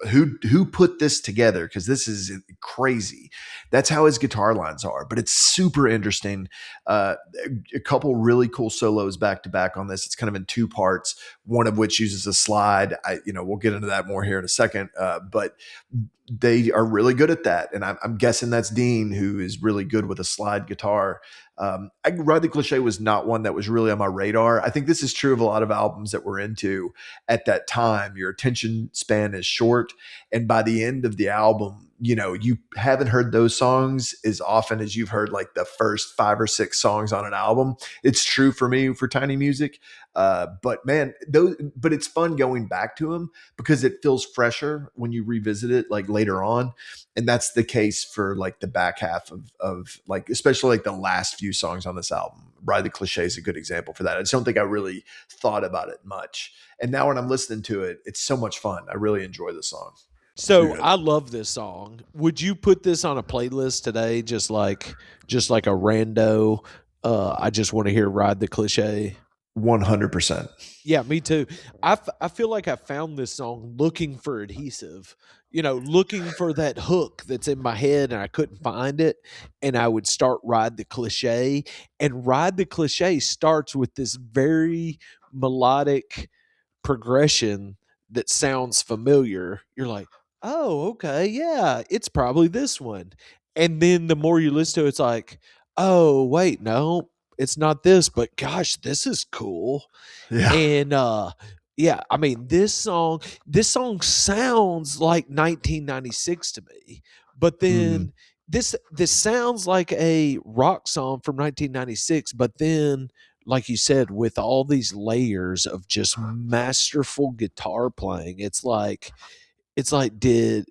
who put this together, because this is crazy. That's how his guitar lines are, but it's super interesting. A couple really cool solos back to back on this. It's kind of in two parts, one of which uses a slide. We'll get into that more here in a second, but they are really good at that, and I'm guessing that's Dean, who is really good with a slide guitar. Ride the Cliche was not one that was really on my radar. I think this is true of a lot of albums that we're into at that time. Your attention span is short, and by the end of the album, you haven't heard those songs as often as you've heard like the first 5 or 6 songs on an album. It's true for me for Tiny Music. But man, but it's fun going back to them because it feels fresher when you revisit it like later on. And that's the case for like the back half of like, especially like the last few songs on this album. Ride the Cliche is a good example for that. I just don't think I really thought about it much. And now when I'm listening to it, it's so much fun. I really enjoy the song. It's So good. I love this song. Would you put this on a playlist today? Just like a rando. I just want to hear "Ride the Cliche." 100%. Yeah, me too. I feel like I found this song looking for Adhesive, looking for that hook that's in my head and I couldn't find it. And I would start Ride the Cliche. And Ride the Cliche starts with this very melodic progression that sounds familiar. You're like, oh, okay, yeah, it's probably this one. And then the more you listen to it, it's like, oh, wait, no, it's not this, but gosh, this is cool. Yeah. And yeah, I mean this song sounds like 1996 to me. But Mm. then this sounds like a rock song from 1996, but then like you said, with all these layers of just masterful guitar playing, it's like did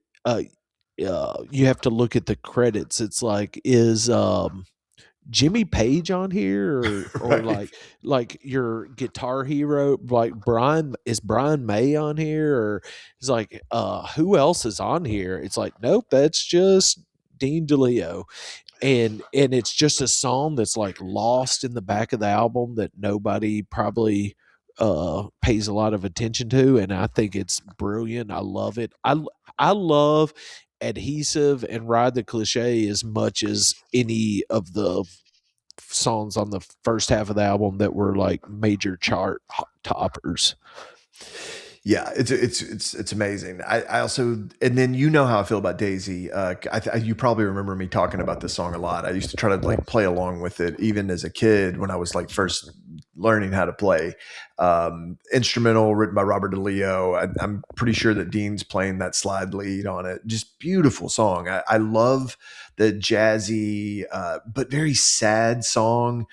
you have to look at the credits. It's like is Jimmy Page on here, or Right. like your guitar hero, like Brian May on here, or it's like who else is on here? It's like, nope, that's just Dean DeLeo. And it's just a song that's like lost in the back of the album that nobody probably pays a lot of attention to, and I think it's brilliant. I love it. I love Adhesive and Ride the Cliche as much as any of the songs on the first half of the album that were like major chart toppers. Yeah, it's amazing. I also, and then you know how I feel about Daisy. You probably remember me talking about this song a lot. I used to try to like play along with it, even as a kid when I was like first learning how to play. Instrumental written by Robert DeLeo. I'm pretty sure that Dean's playing that slide lead on it. Just beautiful song. I love the jazzy, but very sad song.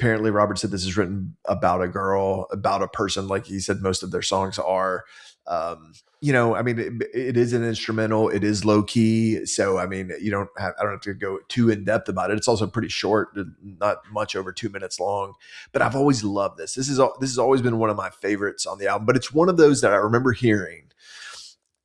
Apparently Robert said this is written about a girl, about a person, like he said most of their songs are. I mean, it is an instrumental, it is low key, so I mean, I don't have to go too in depth about it. It's also pretty short, not much over 2 minutes long. But I've always loved this. This has always been one of my favorites on the album. But it's one of those that I remember hearing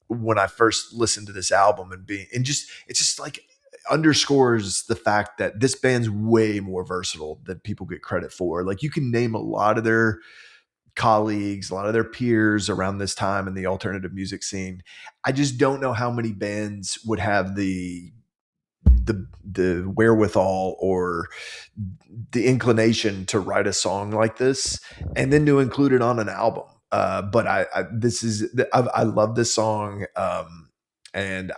when I first listened to this album and just it's just like underscores the fact that this band's way more versatile than people get credit for. Like you can name a lot of their colleagues, a lot of their peers around this time in the alternative music scene. I just don't know how many bands would have the wherewithal or the inclination to write a song like this and then to include it on an album. But I love this song. And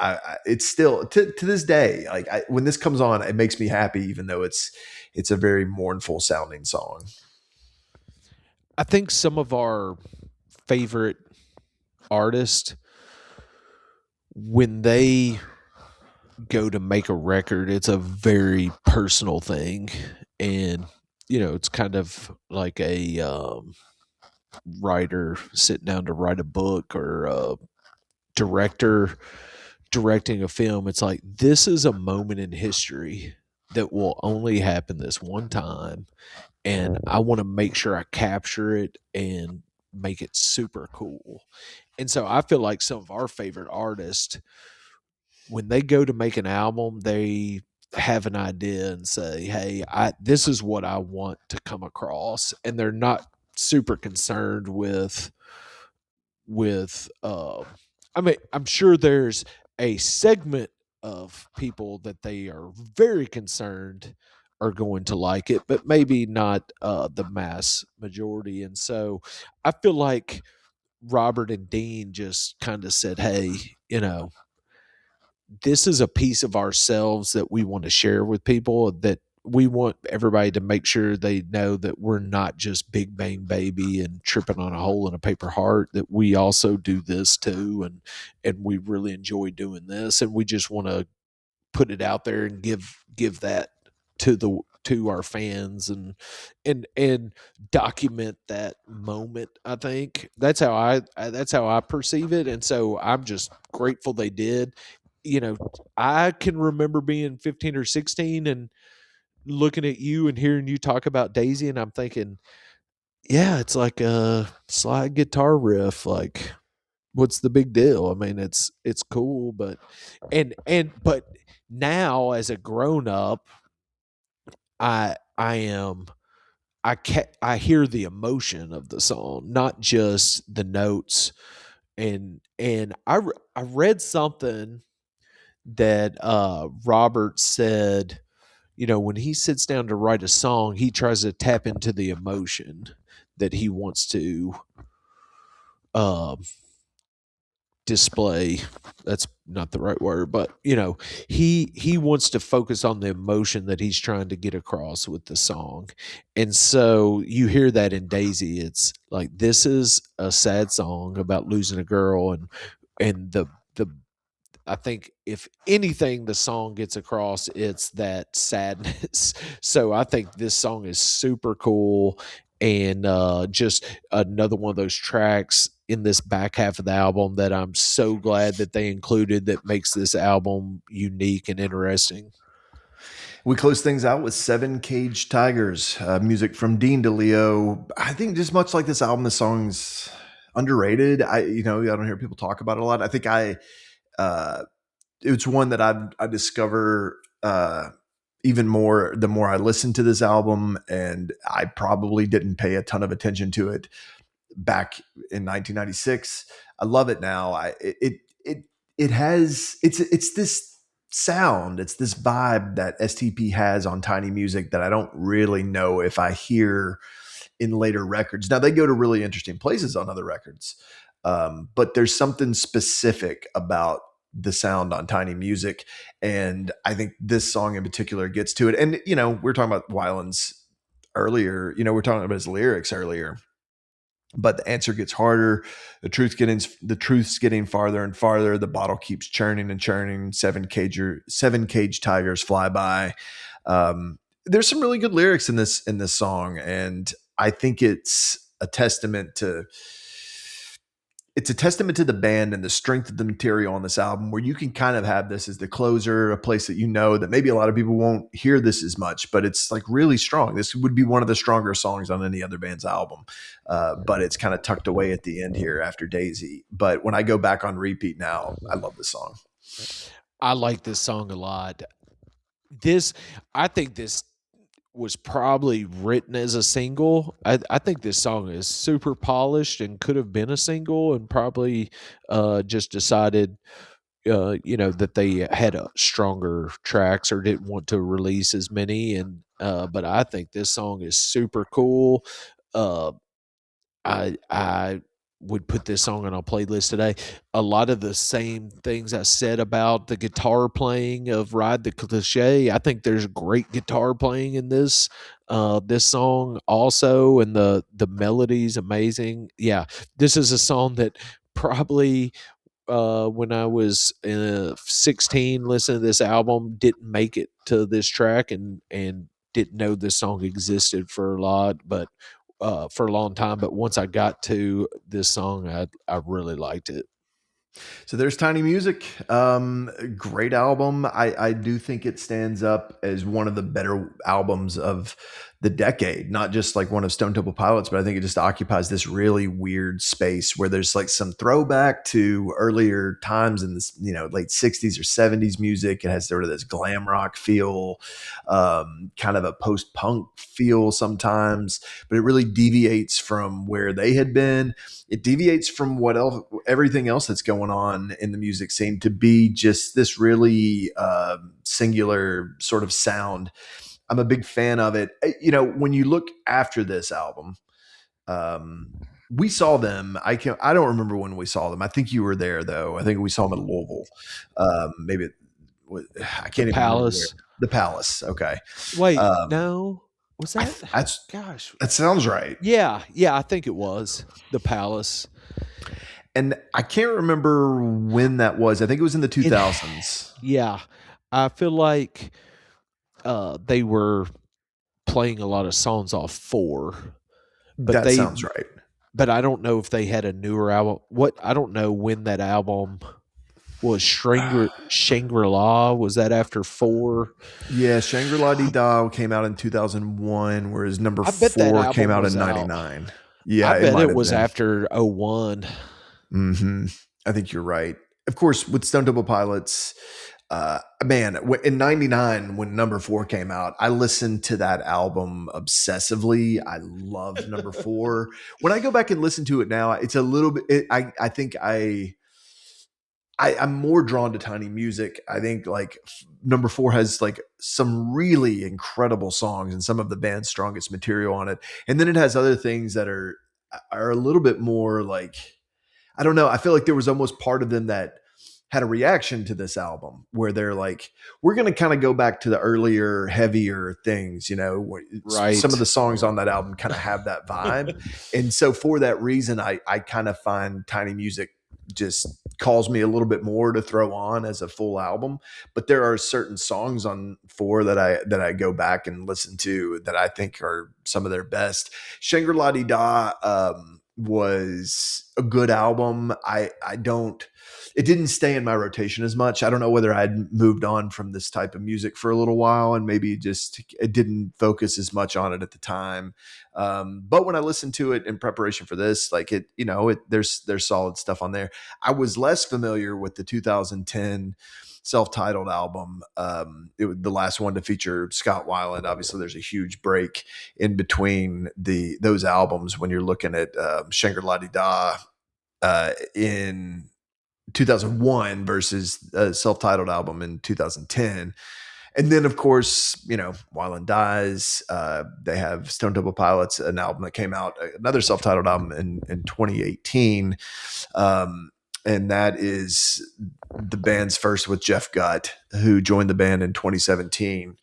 it's still to this day, like when this comes on, it makes me happy, even though it's a very mournful sounding song. I think some of our favorite artists, when they go to make a record, it's a very personal thing. And it's kind of like a writer sitting down to write a book, or a director directing a film. It's like, this is a moment in history that will only happen this one time, and I want to make sure I capture it and make it super cool. And so I feel like some of our favorite artists, when they go to make an album, they have an idea and say, "Hey, this is what I want to come across," and they're not super concerned with. I mean, I'm sure there's a segment of people that they are very concerned are going to like it, but maybe not the mass majority. And so I feel like Robert and Dean just kind of said, "Hey, you know, this is a piece of ourselves that we want to share with people that we want everybody to make sure they know that we're not just Big Bang Baby and tripping on a hole in a paper heart, that we also do this too, and we really enjoy doing this, and we just want to put it out there and give that to our fans, and document that moment. I think that's how I perceive it, and so I'm just grateful they did. You know, I can remember being 15 or 16 and looking at you and hearing you talk about Daisy, and I'm thinking, yeah, it's like a slide guitar riff. Like, what's the big deal? I mean, it's cool, but now as a grown up, I am I hear the emotion of the song, not just the notes. And I read something that Robert said, when he sits down to write a song, he tries to tap into the emotion that he wants to uh, display. That's not the right word, but he wants to focus on the emotion that he's trying to get across with the song. And so you hear that in Daisy. It's like, this is a sad song about losing a girl, and the I think if anything the song gets across, it's that sadness. So I think this song is super cool, and just another one of those tracks in this back half of the album that I'm so glad that they included, that makes this album unique and interesting. We close things out with Seven Caged Tigers, music from Dean DeLeo. I think just much like this album, the song's underrated. I don't hear people talk about it a lot. I think uh, it's one that I discover even more the more I listen to this album, and I probably didn't pay a ton of attention to it back in 1996. I love it now. It has it's this sound, it's this vibe that STP has on Tiny Music that I don't really know if I hear in later records. Now they go to really interesting places on other records, but there's something specific about the sound on Tiny Music, and I think this song in particular gets to it. And we're talking about Weiland's earlier. We're talking about his lyrics earlier, but the answer gets harder. The truth's getting farther and farther. The bottle keeps churning and churning. Seven cage tigers fly by. There's some really good lyrics in this song, and I think it's a testament to the band and the strength of the material on this album, where you can kind of have this as the closer, a place that that maybe a lot of people won't hear this as much, but it's like really strong. This would be one of the stronger songs on any other band's album, but it's kind of tucked away at the end here after Daisy. But when I go back on repeat now, I love this song. I like this song a lot. I think this was probably written as a single. I think this song is super polished and could have been a single, and probably just decided, that they had stronger tracks or didn't want to release as many. And but I think this song is super cool. Uh, I would put this song on our playlist today. A lot of the same things I said about the guitar playing of Ride the Cliche, I think there's great guitar playing in this song also, and the melody's amazing. Yeah, this is a song that probably when I was 16 listening to this album, didn't make it to this track, and didn't know this song existed for a long time. But once I got to this song, I really liked it. So there's Tiny Music. Great album. I do think it stands up as one of the better albums of the decade, not just like one of Stone Temple Pilots, but I think it just occupies this really weird space where there's like some throwback to earlier times in this, late 60s or 70s music. It has sort of this glam rock feel, kind of a post-punk feel sometimes, but it really deviates from where they had been. It deviates from everything else that's going on in the music scene to be just this really singular sort of sound. I'm a big fan of it. When you look after this album, we saw them. I don't remember when we saw them. I think you were there though. I think we saw them at Louisville. Maybe I can't The even remember where. Palace. The Palace. Okay. Wait, Um, no. Was that? that's Gosh. that sounds right. Yeah, yeah, I think it was The Palace. And I can't remember when that was. I think it was in the It 2000s. yeah. I feel like they were playing a lot of songs off 4, but That they sounds right. but I don't know if they had a newer album. What I don't know when that album was. Shangri-La, was that after 4? Yeah, Shangri-La Dee Da came out in 2001, whereas number I bet that 4 came album out was in out. 99. Yeah, I it bet might it have was been. after 01. Hmm. I think you're right. Of course, with Stone Temple Pilots, man, in '99 when number 4 came out, I listened to that album obsessively. I loved number 4. When I go back and listen to it now, it's a little bit. I think I'm more drawn to Tiny Music. I think like number 4 has like some really incredible songs and some of the band's strongest material on it, and then it has other things that are a little bit more like, I don't know. I feel like there was almost part of them that had a reaction to this album where they're like, we're going to kind of go back to the earlier, heavier things, some of Right. the songs on that album kind of have that vibe. And so for that reason, I kind of find Tiny Music just calls me a little bit more to throw on as a full album. But there are certain songs on 4 that I go back and listen to that I think are some of their best. Shangri-La Dee Da, was a good album. I don't it didn't stay in my rotation as much. I don't know whether I'd moved on from this type of music for a little while and maybe just it didn't focus as much on it at the time. But when I listened to it in preparation for this, like there's solid stuff on there. I was less familiar with the 2010 self-titled album. It was the last one to feature Scott Weiland. Obviously, there's a huge break in between those albums when you're looking at Shangri-La Dee Da in 2001 versus a self-titled album in 2010. And then, of course, Weiland dies. They have Stone Temple Pilots, an album that came out, another self-titled album in 2018. And that is the band's first with Jeff Gutt, who joined the band in 2017.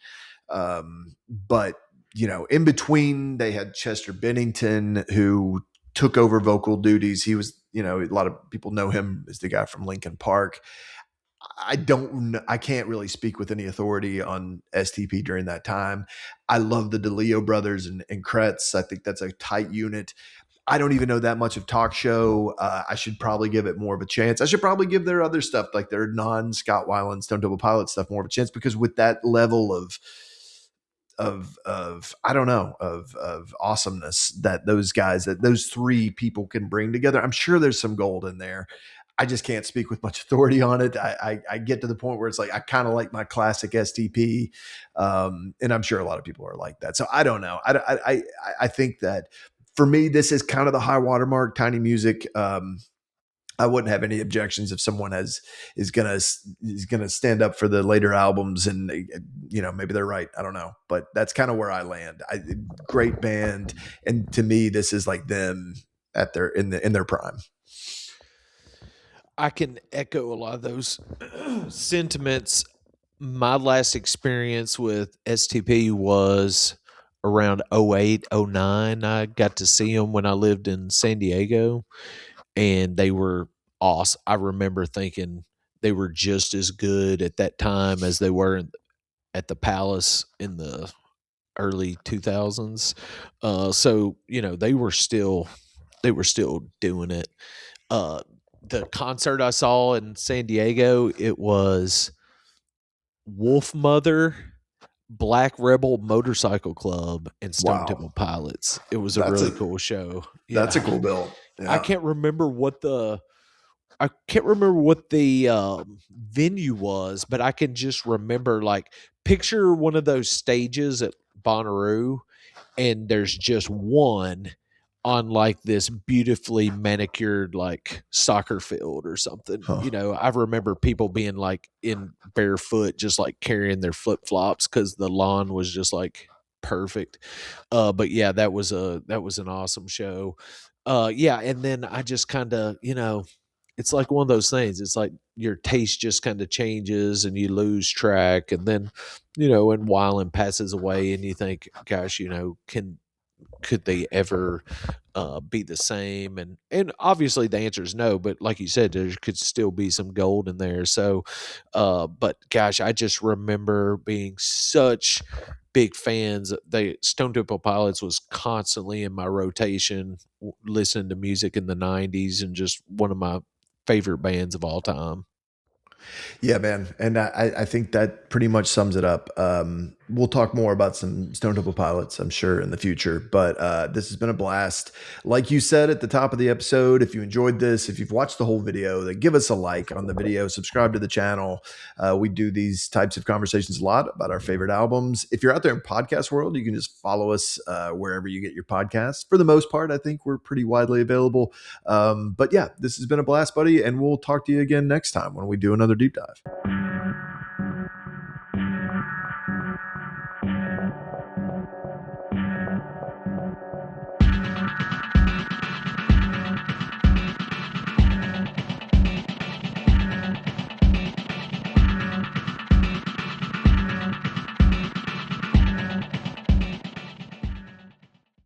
But in between, they had Chester Bennington, who took over vocal duties. He was, a lot of people know him as the guy from Linkin Park. I can't really speak with any authority on STP during that time. I love the DeLeo brothers and Kretz. I think that's a tight unit. I don't even know that much of Talk Show. I should probably give it more of a chance. I should probably give their other stuff, like their non-Scott Weiland, Stone Temple Pilots stuff, more of a chance, because with that level of I don't know, of awesomeness that those 3 people can bring together, I'm sure there's some gold in there. I just can't speak with much authority on it. I get to the point where it's like I kind of like my classic STP, and I'm sure a lot of people are like that. So I don't know. I think that for me, this is kind of the high watermark. Tiny Music. I wouldn't have any objections if someone is gonna stand up for the later albums, and maybe they're right. I don't know, but that's kind of where I land. Great band, and to me, this is like them at in their prime. I can echo a lot of those sentiments. My last experience with STP was around 08, 09. I got to see them when I lived in San Diego, and they were awesome. I remember thinking they were just as good at that time as they were at the Palace in the early 2000s. So they were still doing it. The concert I saw in San Diego, it was Wolf Mother, Black Rebel Motorcycle Club, and Stone Wow, Temple Pilots. It was a that's really a cool show. that's a Yeah. cool bill. I Yeah. can't remember what the venue was, but I can just remember, like, picture one of those stages at Bonnaroo, and there's just one on like this beautifully manicured like soccer field or something. Huh. I remember people being like in barefoot, just like carrying their flip flops because the lawn was just like perfect. But yeah, that was an awesome show. Yeah, and then I just kind of it's like one of those things. It's like your taste just kind of changes and you lose track. And then, and Weiland passes away and you think, gosh, could they ever be the same? And obviously the answer is no, but like you said, there could still be some gold in there. So, but gosh, I just remember being such big fans. They Stone Temple Pilots was constantly in my rotation, listening to music in the '90s, and just one of my favorite bands of all time. Yeah, man. And I think that pretty much sums it up. We'll talk more about some Stone Temple Pilots, I'm sure, in the future. But this has been a blast. Like you said at the top of the episode, if you enjoyed this, if you've watched the whole video, then give us a like on the video, subscribe to the channel. We do these types of conversations a lot about our favorite albums. If you're out there in podcast world, you can just follow us wherever you get your podcasts. For the most part, I think we're pretty widely available. But yeah, this has been a blast, buddy. And we'll talk to you again next time when we do another deep dive.